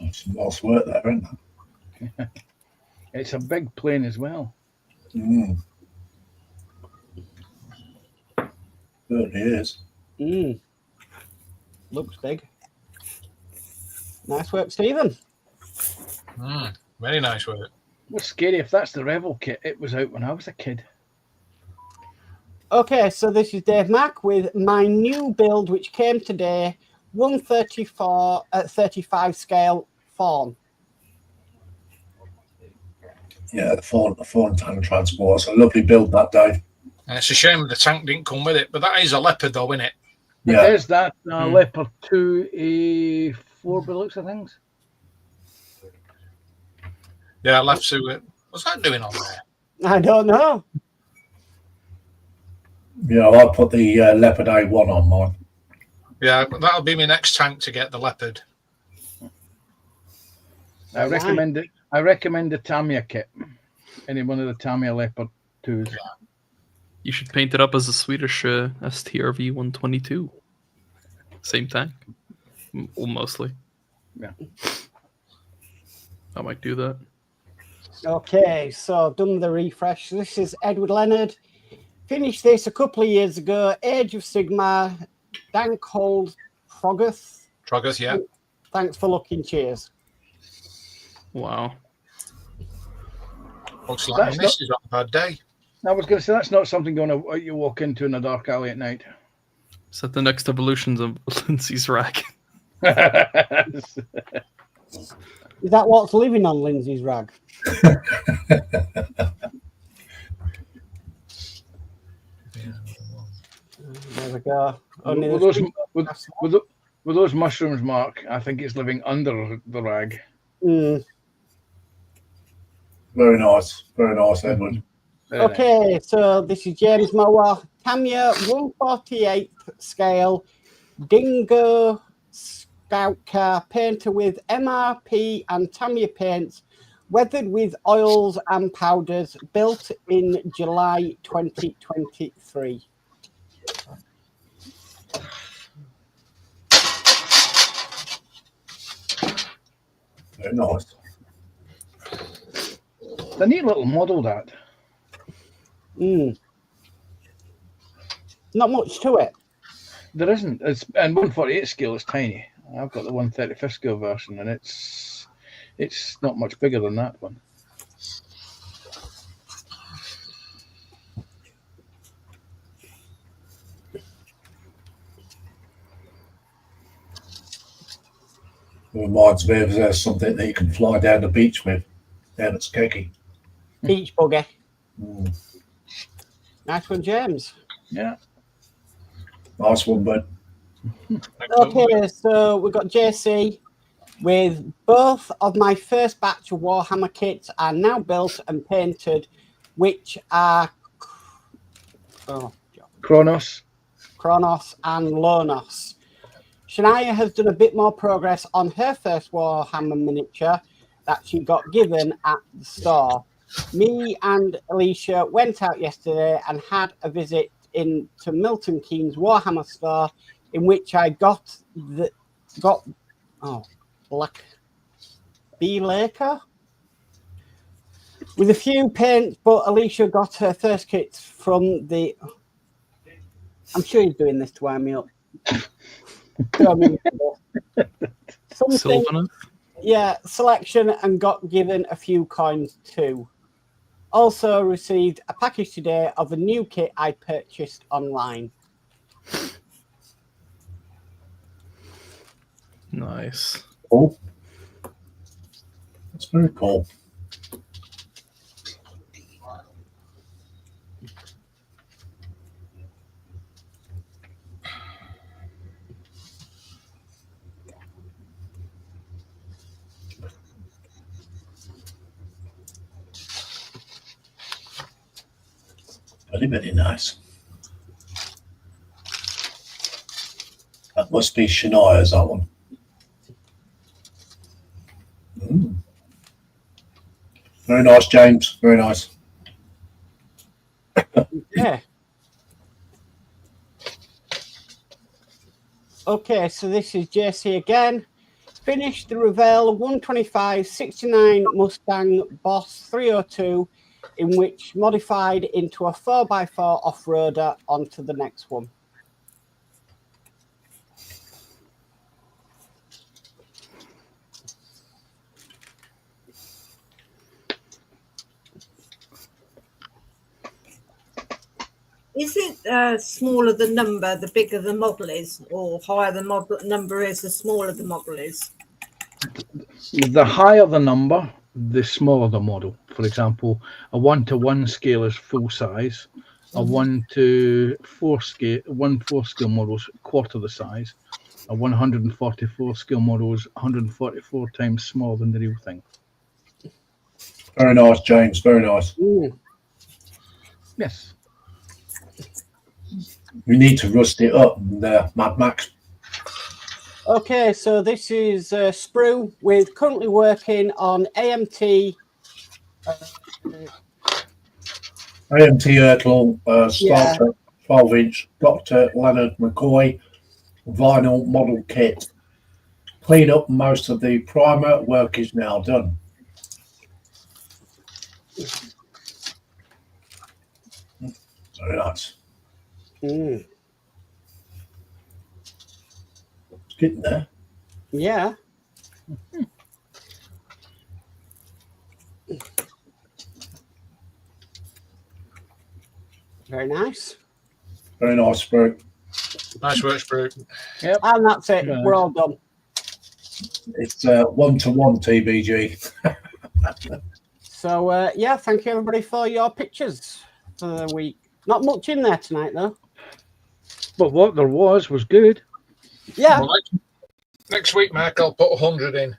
That's some nice work there, isn't it? It's a big plane as well. Certainly is. Looks big. Nice work, Stephen. Very nice work. What's scary if that's the Revel kit? It was out when I was a kid. Okay, so this is Dave Mack with my new build, which came today, 134 at 35 scale fawn. Yeah, the foreign tank transport. It's a lovely build that day. And it's a shame the tank didn't come with it, but that is a Leopard, though, isn't it? Yeah, It is that Leopard 2A4 by the looks of things. Yeah, I'll have to. What's that doing on there? I don't know. yeah. I put the Leopard A1 on mine. Yeah, that'll be my next tank to get, the Leopard. I recommend it. I recommend the Tamiya kit. Any one of the Tamiya Leopard 2s. You should paint it up as a Swedish STRV 122. Same tank. Well, mostly. Yeah. I might do that. Okay, so done the refresh. This is Edward Leonard. Finished this a couple of years ago. Age of Sigma. Dankhold Trogoth. Trogoth, yeah. Thanks for looking. Cheers. Wow. Looks like That's this is on a bad day. I was going to say that's not something you walk into in a dark alley at night. Is that the next evolutions of Lindsay's rack? Is that what's living on Lindsay's rag? There we go. Only With those mushrooms, Mark, I think it's living under the rag. Mm. Very nice, Edward. Very nice. Okay, so this is James Mower. Tamiya 1/48 scale Dingo Scout car painted with MRP and Tamiya paints, weathered with oils and powders, built in July 2023. Very nice. It's a neat little model, that. Not much to it. There isn't. And 1/48 scale is tiny. I've got the 1/35 scale version, and it's not much bigger than that one. It reminds me of something that you can fly down the beach with, down at Skeggy. Beach buggy. Mm. Nice one, James. Yeah. Nice one, bud. Okay, so we've got JC with both of my first batch of Warhammer kits are now built and painted, which are Kronos. and Lonos. Shania has done a bit more progress on her first Warhammer miniature that she got given at the store. Me and Alicia went out yesterday and had a visit into Milton Keynes Warhammer store, in which I got Black Bee Laker with a few paints, but Alicia got her first kits from the. I'm sure he's doing this to wind me up. Something, Sylvanas? yeah, selection, and got given a few coins too. Also received a package today of a new kit I purchased online. Nice. Cool. That's very cool. Very, very nice. That must be Shania's, that one. Very nice, James. Very nice. Yeah. Okay, so this is JC again. Finished the Revell 125 69 Mustang Boss 302, in which modified into a 4x4 off-roader onto the next one. Is it smaller the number, the bigger the model is, or higher the model number is, the smaller the model is? The higher the number, the smaller the model. For example, a 1-to-1 scale is full size. A 1-to-4 scale, 1/4 scale model is quarter the size. A 144 scale model is 144 times smaller than the real thing. Very nice, James. Very nice. Yes. We need to rust it up, and Mad Max. Okay, so this is Sprue. We're currently working on AMT. AMT Ertl, Yeah. Star Trek 12-inch Dr. Leonard McCoy vinyl model kit. Clean up most of the primer. Work is now done. Very nice. Mm. It's getting there. Yeah. Very nice. Very nice, Sprue. Nice work, Sprue. And that's it. Right. We're all done. It's 1-to-1 TBG. So, yeah, thank you, everybody, for your pictures for the week. Not much in there tonight, though. But what there was good. Yeah. Well, next week, Mark, I'll put 100 in.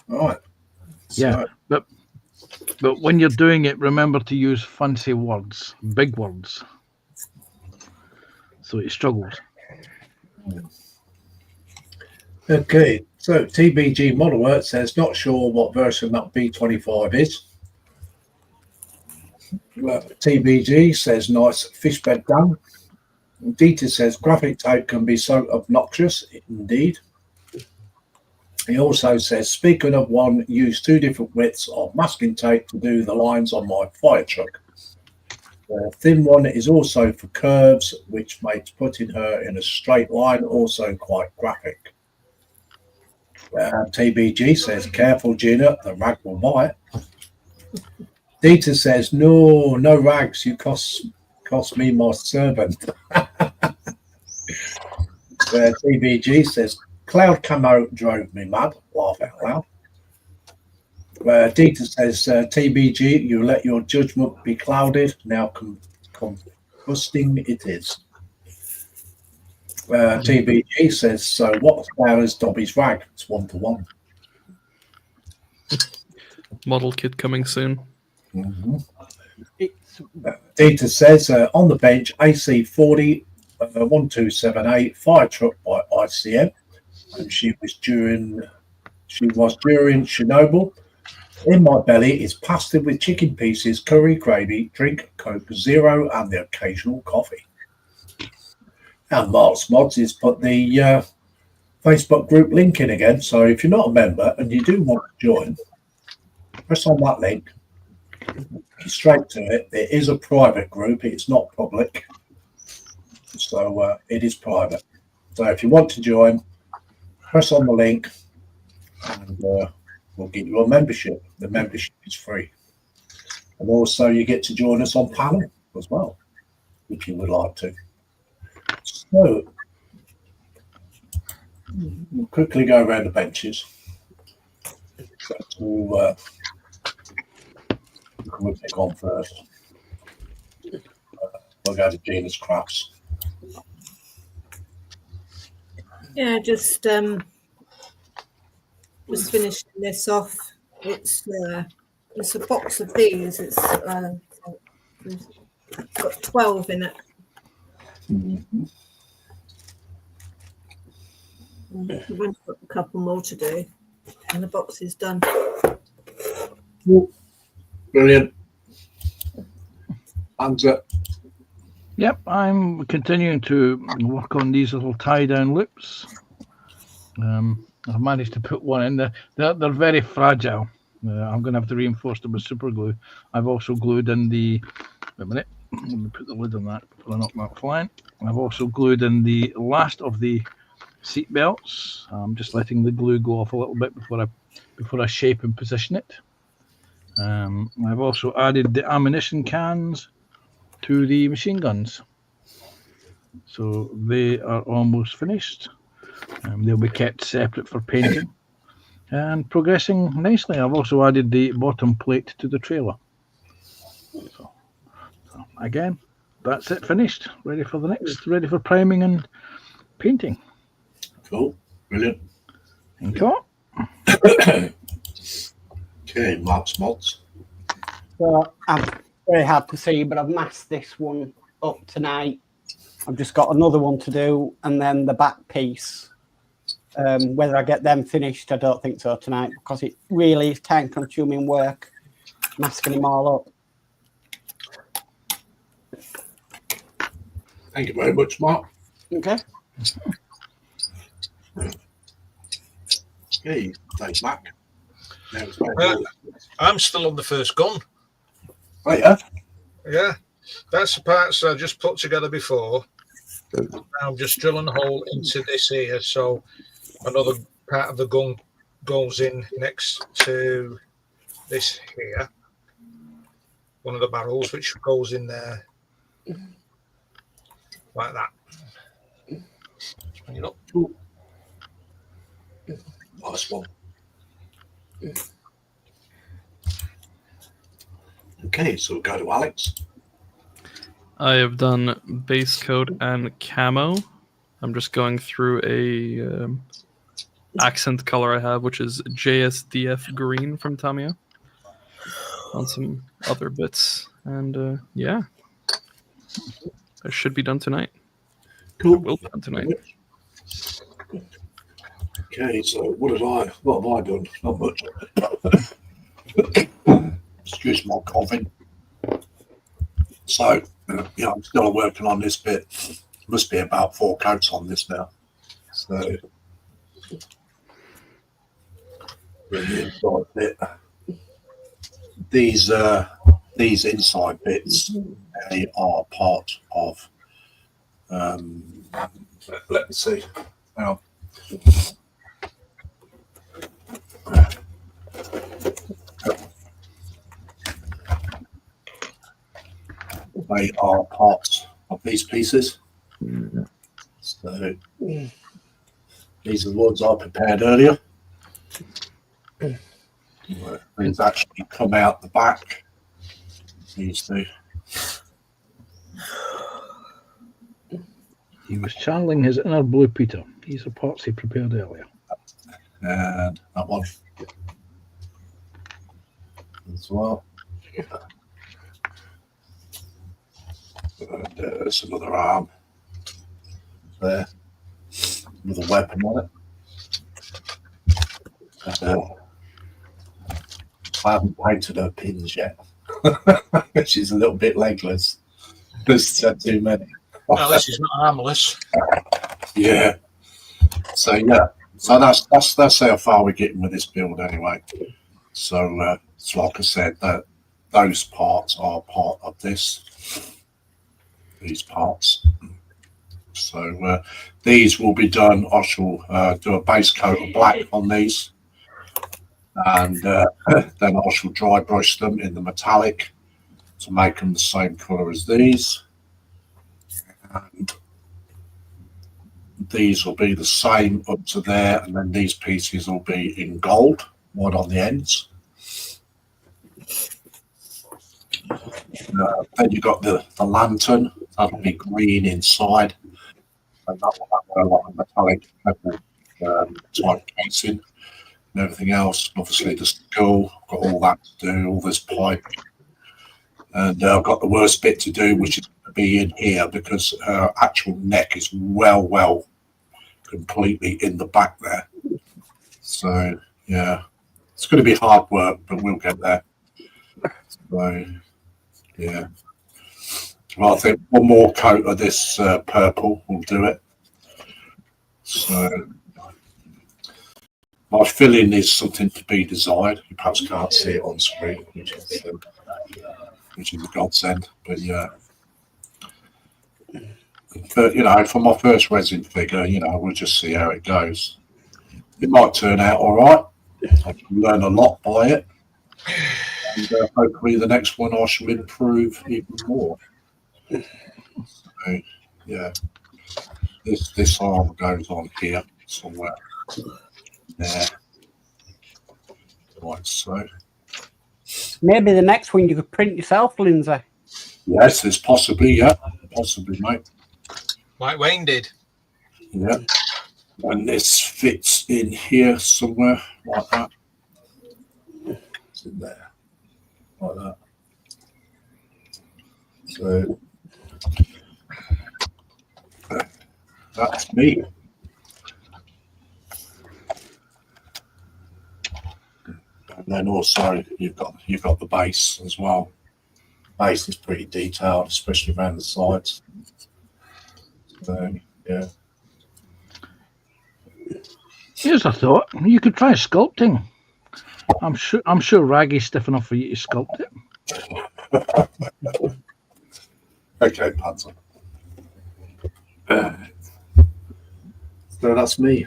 All right. Yeah. But when you're doing it, remember to use fancy words, big words. So it struggles. Okay, so TBG Model Work says not sure what version that B25 is. TBG says nice fish bed gun. Dieter says graphic tape can be so obnoxious. Indeed. He also says, speaking of one, use 2 different widths of masking tape to do the lines on my fire truck. The thin one is also for curves, which makes putting her in a straight line also quite graphic. TBG says, careful, Gina, the rag will bite. Dieter says, no rags, you cost me my servant. TBG says, cloud camo drove me mad, laugh out loud. Dieter says, TBG, you let your judgment be clouded, now combusting it is. TBG says, so what flowers Dobby's rag? It's 1-to-1. Model kit coming soon. Mm-hmm. It's, Dieter says, on the bench, AC40 1278 fire truck by ICM. And she was during Chernobyl. In my belly is pasta with chicken pieces, curry gravy, drink Coke Zero, and the occasional coffee. And Mark's Mods has put the Facebook group link in again. So if you're not a member and you do want to join, press on that link. Straight to it. It is a private group. It's not public. So it is private. So if you want to join, press on the link and we'll get you a membership. The membership is free. And also you get to join us on panel as well, if you would like to. So we'll quickly go around the benches. So we'll pick on first. We'll go to Gina's Crafts. Yeah, just finishing this off. It's a box of these. It's got 12 in it. Mm-hmm. We've only got a couple more to do, and the box is done. Brilliant. Hands up. Yep, I'm continuing to work on these little tie-down loops. I've managed to put one in there. They're very fragile. I'm going to have to reinforce them with super glue. I've also glued in the... Wait a minute. Let me put the lid on that before I knock that flying. I've also glued in the last of the seat belts. I'm just letting the glue go off a little bit before I shape and position it. I've also added the ammunition cans to the machine guns. So they are almost finished. They'll be kept separate for painting. and progressing nicely. I've also added the bottom plate to the trailer. So again, that's it finished. Ready for the next, ready for priming and painting. Cool. Brilliant. Thank you. Okay, Mark's mods. So I'm very hard to see, but I've masked this one up tonight. I've just got another one to do, and then the back piece. Whether I get them finished, I don't think so tonight, because it really is time-consuming work masking them all up. Thank you very much, Mark. Okay. Okay, thanks, Mark. Now it's I'm still on the first gun. oh, yeah. Yeah, that's the parts I just put together before. Now I'm just drilling a hole into this here, so another part of the gun goes in next to this here. One of the barrels, which goes in there like that. Bring it up. Nice one. Okay, so we'll go to Alex. I have done base coat and camo. I'm just going through a accent color I have, which is JSDF green from Tamiya, on some other bits. And yeah, I should be done tonight. Cool. Will be done tonight. Okay, so what have I done? Not much. Excuse my coughing. So, yeah, I'm still working on this bit. Must be about 4 coats on this now. So, really inside bit. These inside bits, they are part of. Let me see. Hang on. They are parts of these pieces. So these are the ones I prepared earlier. These actually come out the back. These two. He was channeling his inner Blue Peter. These are parts he prepared earlier. And that one as well. And there's another arm there, another weapon on it. And, I haven't painted her pins yet. She's a little bit legless. There's too many. Well, this is not harmless. Yeah. So yeah. So that's how far we're getting with this build anyway. So it's like I said, that those parts are part of this. These parts. So these will be done. I shall do a base coat of black on these, and then I shall dry brush them in the metallic to make them the same colour as these. And these will be the same up to there, and then these pieces will be in gold, white on the ends. Then you've got the lantern, that'll be green inside, and that will have like a metallic purple type casing and everything else. Obviously, the skull, got all that to do, all this pipe. And I've got the worst bit to do, which is going to be in here because her actual neck is well completely in the back there. So, yeah, it's going to be hard work, but we'll get there. So, yeah. Well, I think one more coat of this purple will do it. So, my filling is something to be desired. You perhaps can't see it on screen, which is a godsend. But yeah, but you know, for my first resin figure, you know, we'll just see how it goes. It might turn out all right. I can learn a lot by it, and hopefully the next one I shall improve even more. So, yeah, this arm goes on here somewhere. There. Right, so Maybe the next one you could print yourself, Lindsay. yes, there's possibly, mate. Like Wayne did. Yeah. And this fits in here somewhere like that. It's in there. Like that. So that's me. And then also you've got the base as well. Base is pretty detailed, especially around the sides. So yeah. Here's a thought: you could try sculpting. I'm sure Raggy's stiff enough for you to sculpt it. Okay, Panzer. So that's me.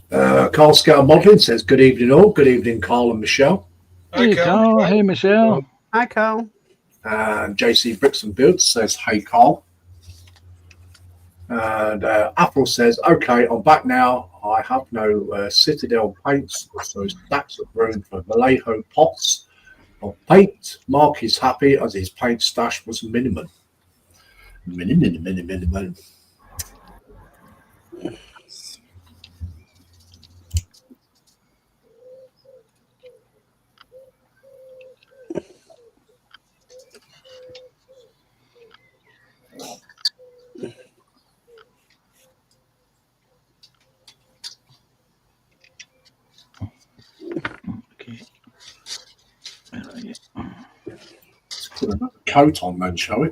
Carl Scout Modeling says, good evening all. Good evening, Carl and Michelle. Hey, Carl. Hey, Michelle. Hi, Carl. And JC Bricks and Builds says, hey, Carl. And Apple says, okay, I'm back now. I have no Citadel paints, so stacks of room for Vallejo pots of paint. Mark is happy as his paint stash was minimum. Minimum. Okay. Let's put another coat on then, shall we?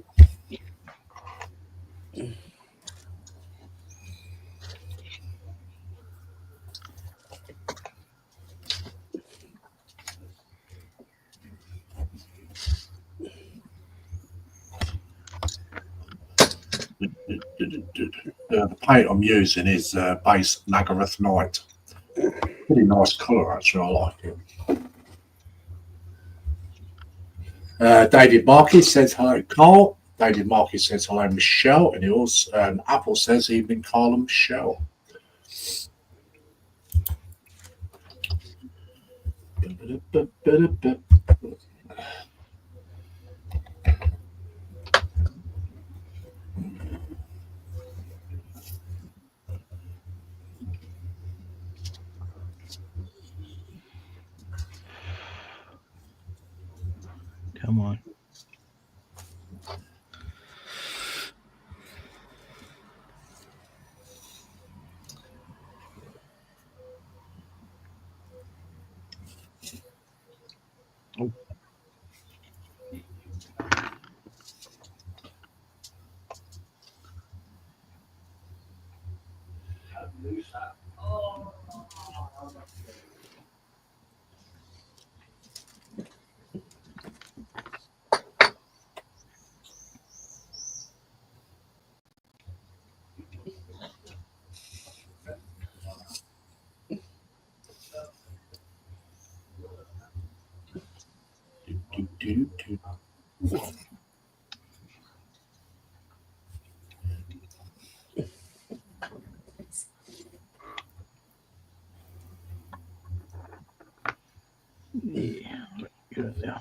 The paint I'm using is base Nagaroth Night. Pretty nice colour, actually. I like it. David Markey says hello, Carl. David Markey says hello, Michelle. And he also, Apple says evening, Carl and Michelle. Come on. Oh. Yeah, get it there.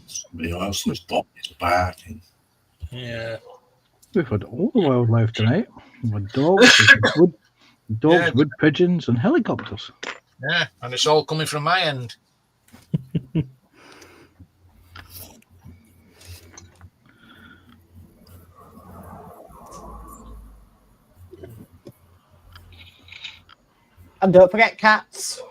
Somebody else has got his back. Yeah. We've had all the wildlife tonight. With dogs, wood pigeons, and helicopters. Yeah. And it's all coming from my end. And don't forget cats.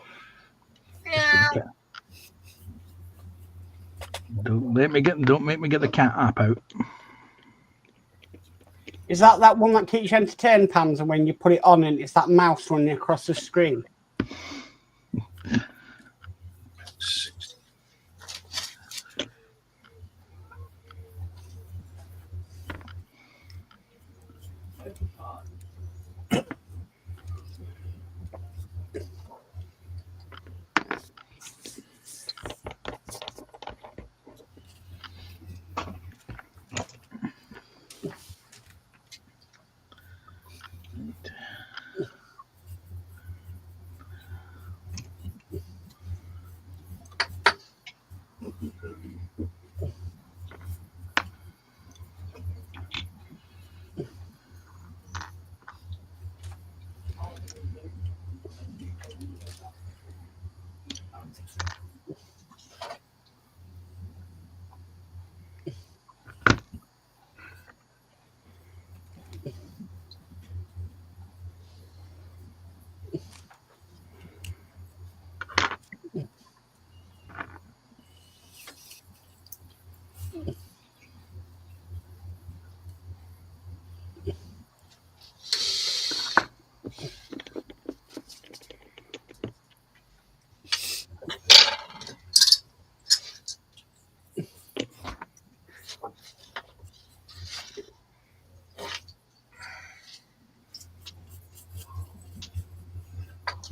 Don't make me get the cat app out. Is that one that keeps you entertained, Panzer, when you put it on and it's that mouse running across the screen?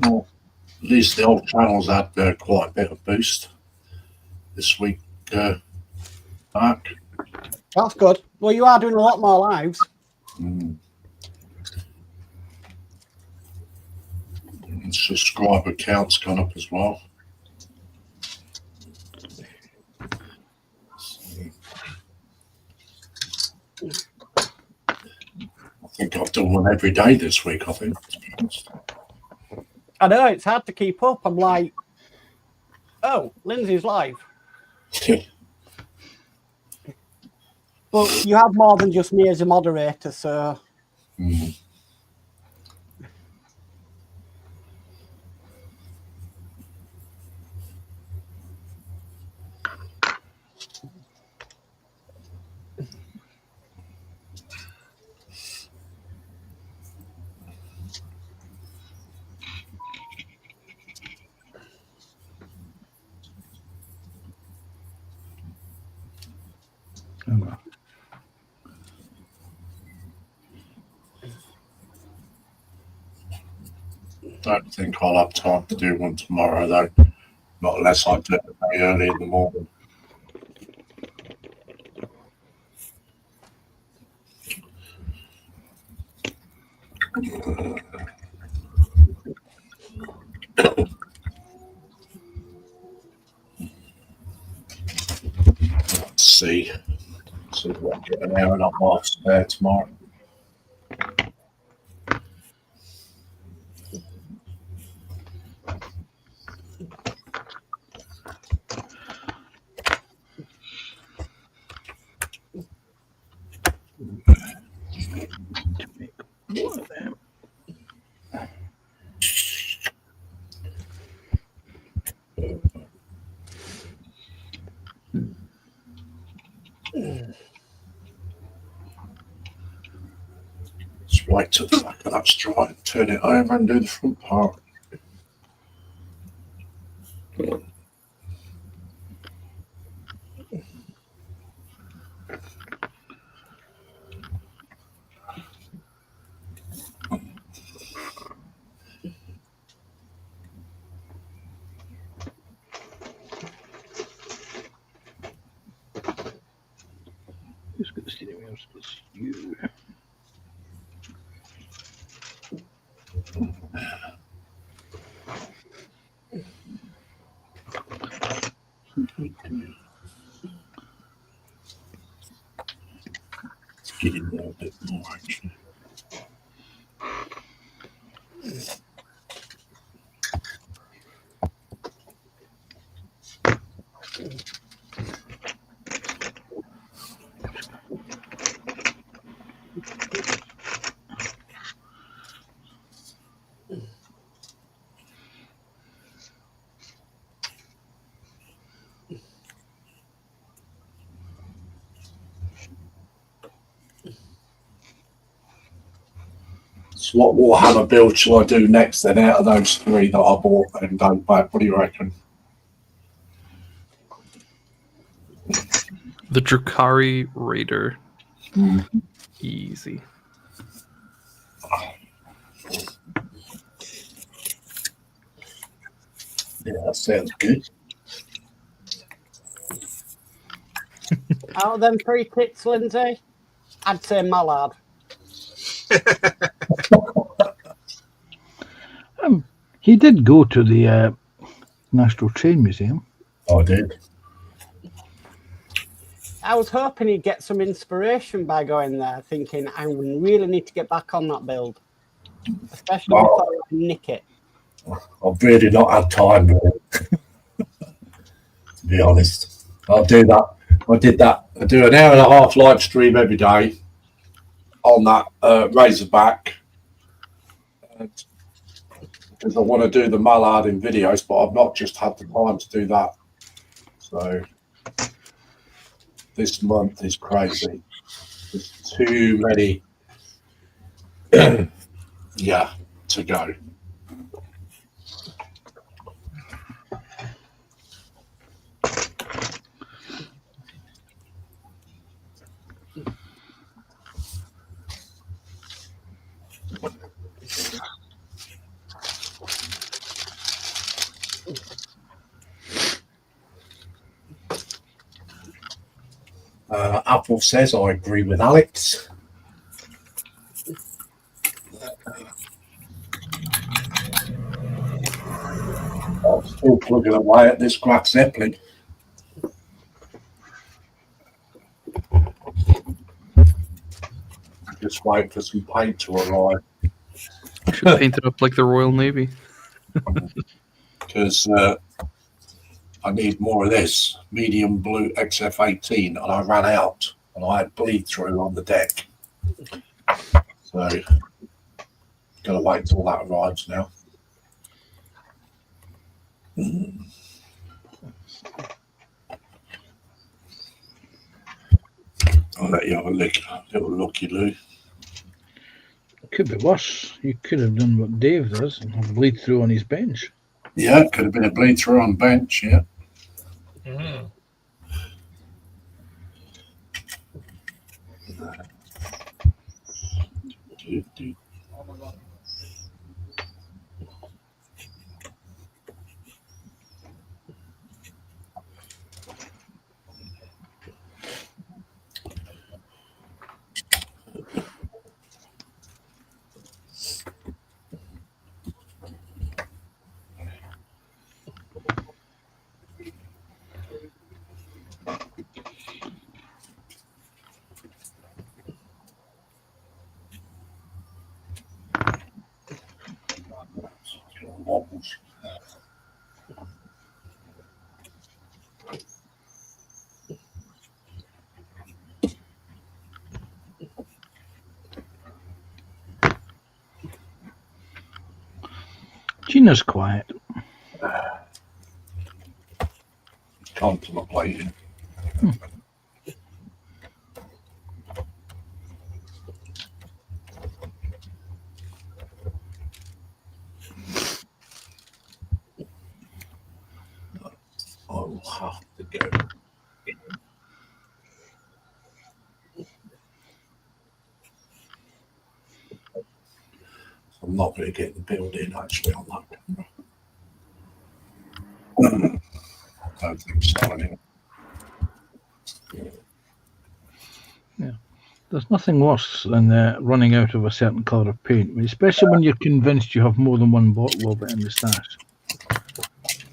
Well, at least the old channels had quite a bit of boost this week, Mark. That's good. Well, you are doing a lot more lives. And subscriber count's gone up as well. I think I've done one every day this week, I think. I know, it's hard to keep up. I'm like, oh, Lindsay's live. But you have more than just me as a moderator, so... Don't think I'll have time to do one tomorrow, though. Not unless I do it very early in the morning. Let's see. See if I can get an hour and a half spare tomorrow. Let's wait till the back of that's dry and turn it over and do the front part. Who's got the steering wheels? It's you. Let's get in there a bit more, actually. So what Warhammer build shall I do next then out of those 3 that I bought and go back? What do you reckon? The Drukhari Raider. Easy. Yeah, that sounds good. Out of them 3 kits, Lindsay, I'd say Mallard. He did go to the National Train Museum. I did. I was hoping he'd get some inspiration by going there, thinking I really need to get back on that build, especially before I nick it. I've really not had time, to be honest. I'll do that. I did that. I do an hour and a half live stream every day on that Razorback because I want to do the Mallard in videos, but I've not just had the time to do that. So this month is crazy. There's too many, yeah, to go. Apple says, I agree with Alex. I'm still plugging away at this Graf Zeppelin. Just wait for some paint to arrive. Should paint it up like the Royal Navy. Because I need more of this medium blue XF18, and I ran out, and I had bleed through on the deck. So, gotta wait till that arrives now. I'll let you have a little looky, Lou. Could be worse. You could have done what Dave does and bleed through on his bench. Yeah, could have been a bleed through on bench, yeah. Mm. Wobbles. Gina's quiet. Contemplating. I will have to go. I'm not going to get the build in actually on that camera. I don't think so anyway. There's nothing worse than running out of a certain colour of paint, especially when you're convinced you have more than one bottle of it in the stash.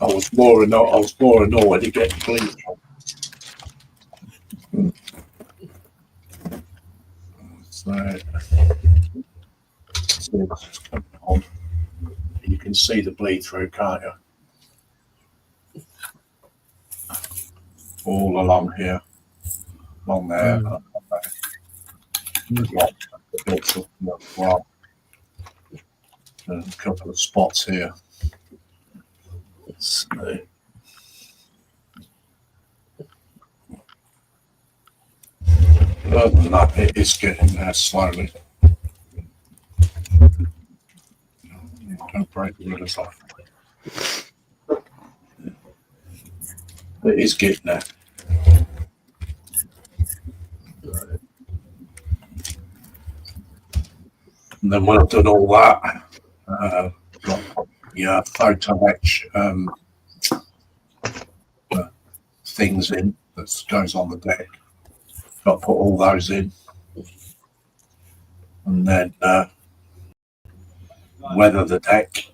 I was more annoyed to get bleed. So, you can see the bleed through, can't you? All along here, along there. Well, a couple of spots here. So, other than that, it is getting there slowly. Don't break the rivers off. It is getting there. And then when I've done all that, got photo etch things in that goes on the deck. Got to put all those in, and then weather the deck.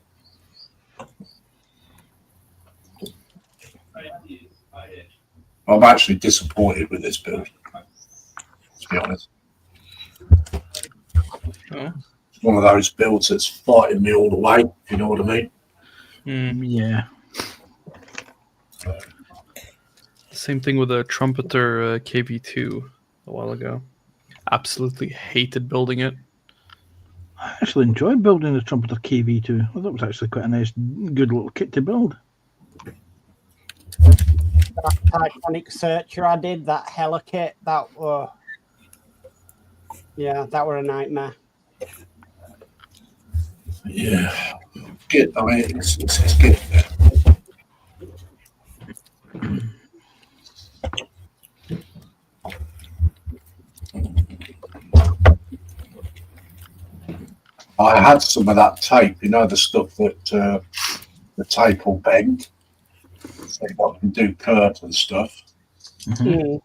I'm actually disappointed with this build, to be honest. Oh. It's one of those builds that's fighting me all the way, if you know what I mean. Yeah. Same thing with a Trumpeter KV2 a while ago. Absolutely hated building it. I actually enjoyed building the Trumpeter KV2. I thought it was actually quite a nice, good little kit to build. That Titanic Searcher I did, that Helikit, that were... Yeah, that were a nightmare. Yeah, good. I mean, it's good. I had some of that tape, you know, the stuff that the tape will bend, so I can do curves and stuff. Mm.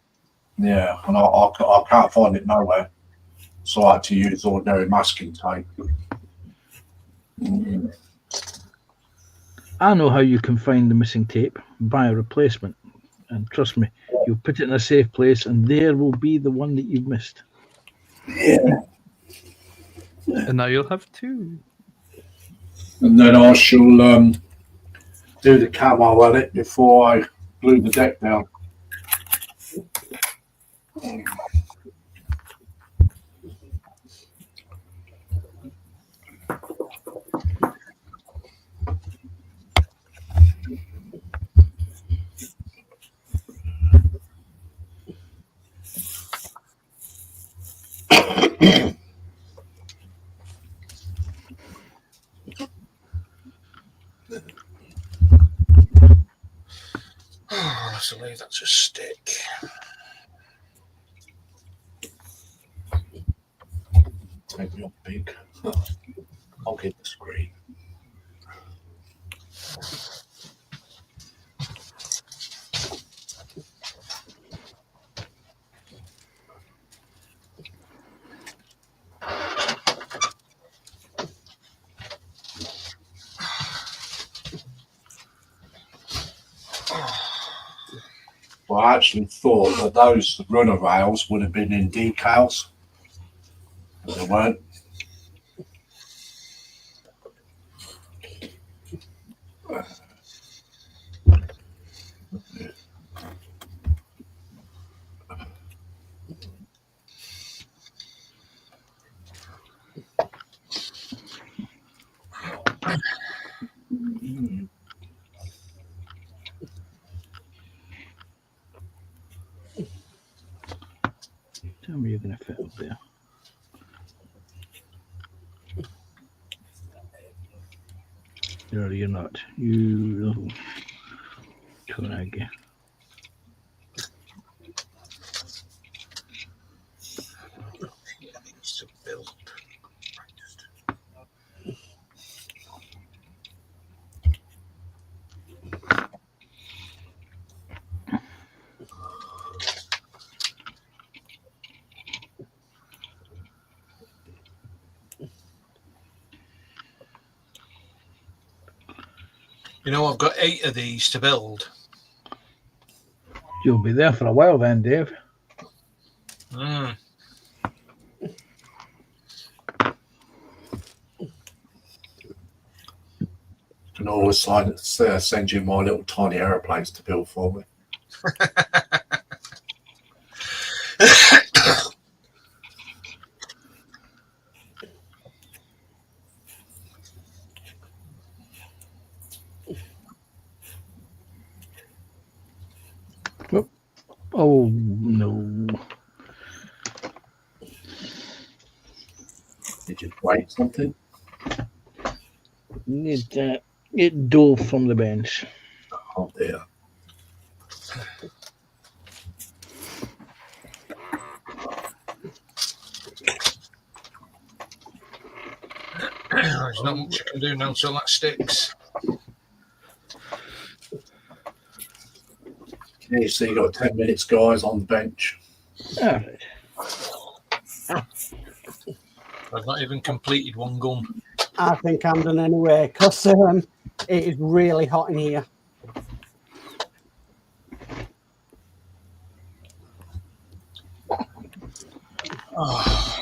Yeah, and I can't find it nowhere, so I had to use ordinary masking tape. I know how you can find the missing tape. Buy a replacement. And trust me, you'll put it in a safe place and there will be the one that you've missed. Yeah. And now you'll have two. And then I shall do the camo on it before I glue the deck down. Oh, let's leave that to stick. Take me up big. I'll get the screen. Well, I actually thought that those runner rails would have been in decals, but they weren't. Tell me you're going to fit up there. No, you're not. You little twag. To build. You know, I've got 8 of these to build. You'll be there for a while then, Dave. Mm. Can always send you my little tiny aeroplanes to build for me. Oh, no. Did you break something? Get Dole from the bench. Oh dear. There's not much I can do now until that sticks. Okay, so you got 10 minutes, guys, on the bench. All right. I've not even completed one gun. I think I'm done anyway because it is really hot in here. Oh,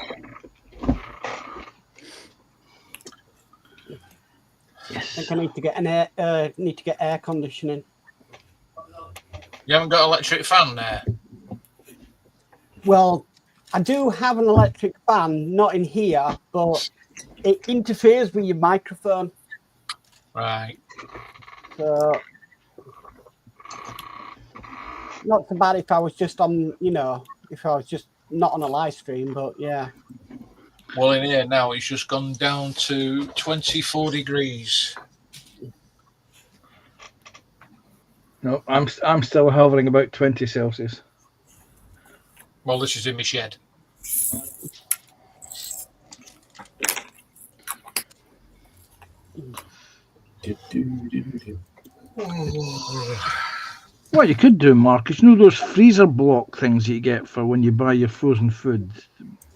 I think I need to get air conditioning. you haven't got an electric fan there? Well, I do have an electric fan, not in here, but it interferes with your microphone. Right. So not so bad if I was just on, if I was just not on a live stream, but yeah. Well, in here now, it's just gone down to 24 degrees. No, I'm still hovering about 20 Celsius. Well, this is in my shed. What you could do, Mark, is those freezer block things you get for when you buy your frozen food.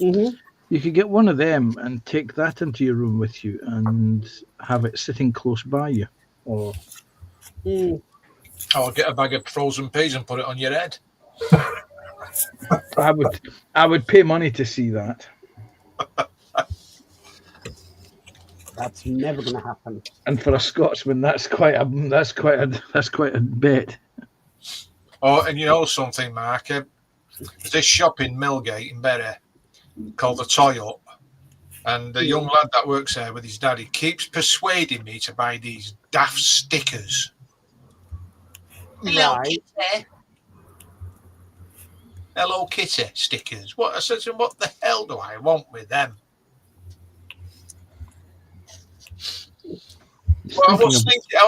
Mm-hmm. You could get one of them and take that into your room with you and have it sitting close by you. Or I'll get a bag of frozen peas and put it on your head. I would pay money to see that. That's never going to happen. And for a Scotsman, that's quite a bet. Oh, and you know something, Mark? There's this shop in Millgate in Bury called the Toy Up. And the young lad that works there with his dad, he keeps persuading me to buy these daft stickers. Hello, Right. Kitty. Hello Kitty stickers. What? I said to him, what the hell do I want with them? Well, I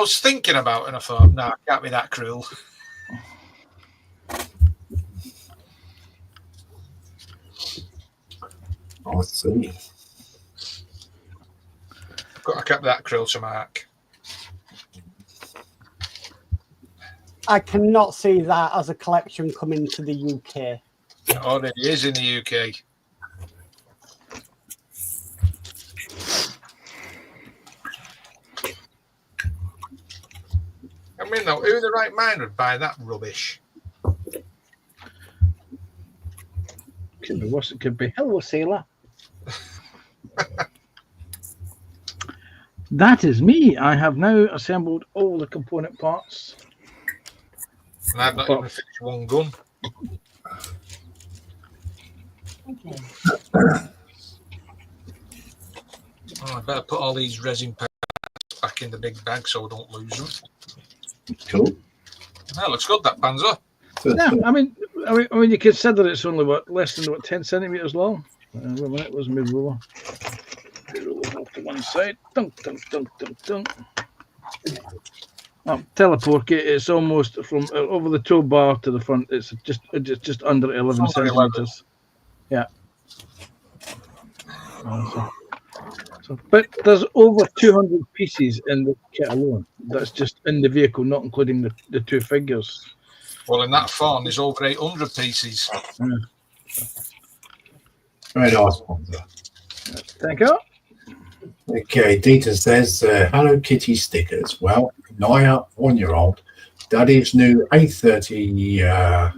was thinking about it and I thought, no, it can't be that cruel. I see. I kept that cruel to Mark. I cannot see that as a collection coming to the UK. It already is in the UK. I mean, though, who in the right mind would buy that rubbish? Could be worse. It could be hello, sailor. That is me. I have now assembled all the component parts. And I've not even finished one gun. Oh, I better put all these resin parts back in the big bag so I don't lose them. Cool. That looks good, that Panzer. Yeah, I mean, you consider it's only less than 10 centimeters long. Wait a minute, where's my ruler? Off to one side. Dunk, dunk, dunk, dunk, dunk. Teleport it. It's almost from over the tow bar to the front. It's just under 11 centimeters. Yeah. But there's over 200 pieces in the kit alone. That's just in the vehicle, not including the two figures. Well, in that phone, there's over 800 pieces. Yeah. Very nice one, sir. Thank you. Okay, Dieter says, Hello Kitty stickers. Well, Naya, 1-year-old, Daddy's new A30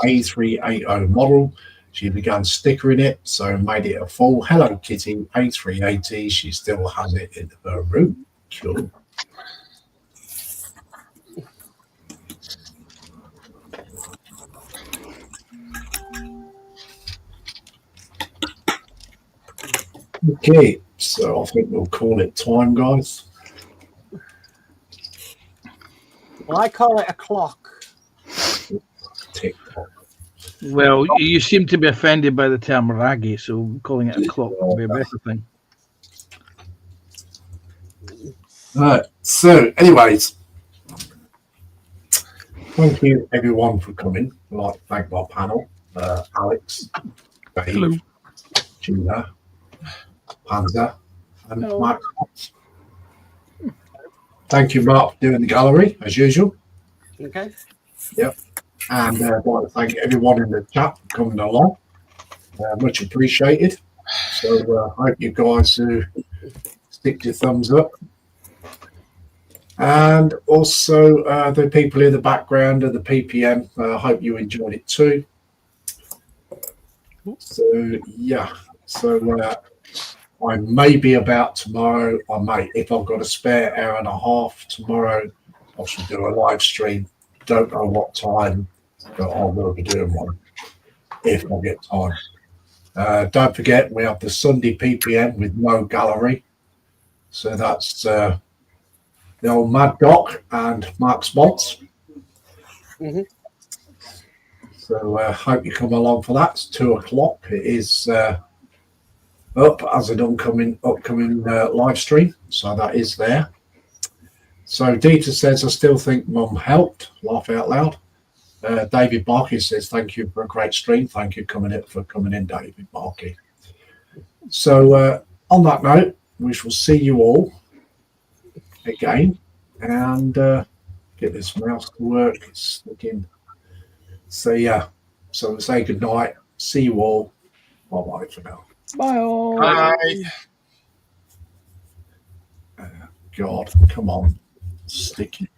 A380 model. She began stickering it, so made it a full Hello Kitty A380. She still has it in her room. Cool. Okay, so I think we'll call it time, guys. Well, I call it a clock. TikTok. Well, you seem to be offended by the term raggy, so calling it a clock would be a better thing. Right. So, anyways, thank you everyone for coming. I'd like to thank my panel, Alex, Dave, Hello. Gina, Panzer, and Hello. Mark. Thank you, Mark, for doing the gallery as usual. Okay. And I'd like to thank everyone in the chat for coming along. Much appreciated. So I hope you guys stick your thumbs up. And also the people in the background of the PPM, I hope you enjoyed it too. So yeah, so I may be about tomorrow. I may, if I've got a spare hour and a half tomorrow, I should do a live stream. Don't know what time, but I will be doing one if I get time. Don't forget, we have the Sunday PPM with no gallery. So that's the old Mad Doc and Mark Spots. Mhm. So hope you come along for that. It's 2:00. It is up as an upcoming live stream. So that is there. So Dieter says, I still think Mum helped. Laugh out loud. David Barkey says, thank you for a great stream. Thank you for coming in, David Barkey. So on that note, we shall see you all again and get this mouse to work. It's looking. So yeah, so say good night. See you all. Bye for now. Bye all. Bye. God, come on, stick it.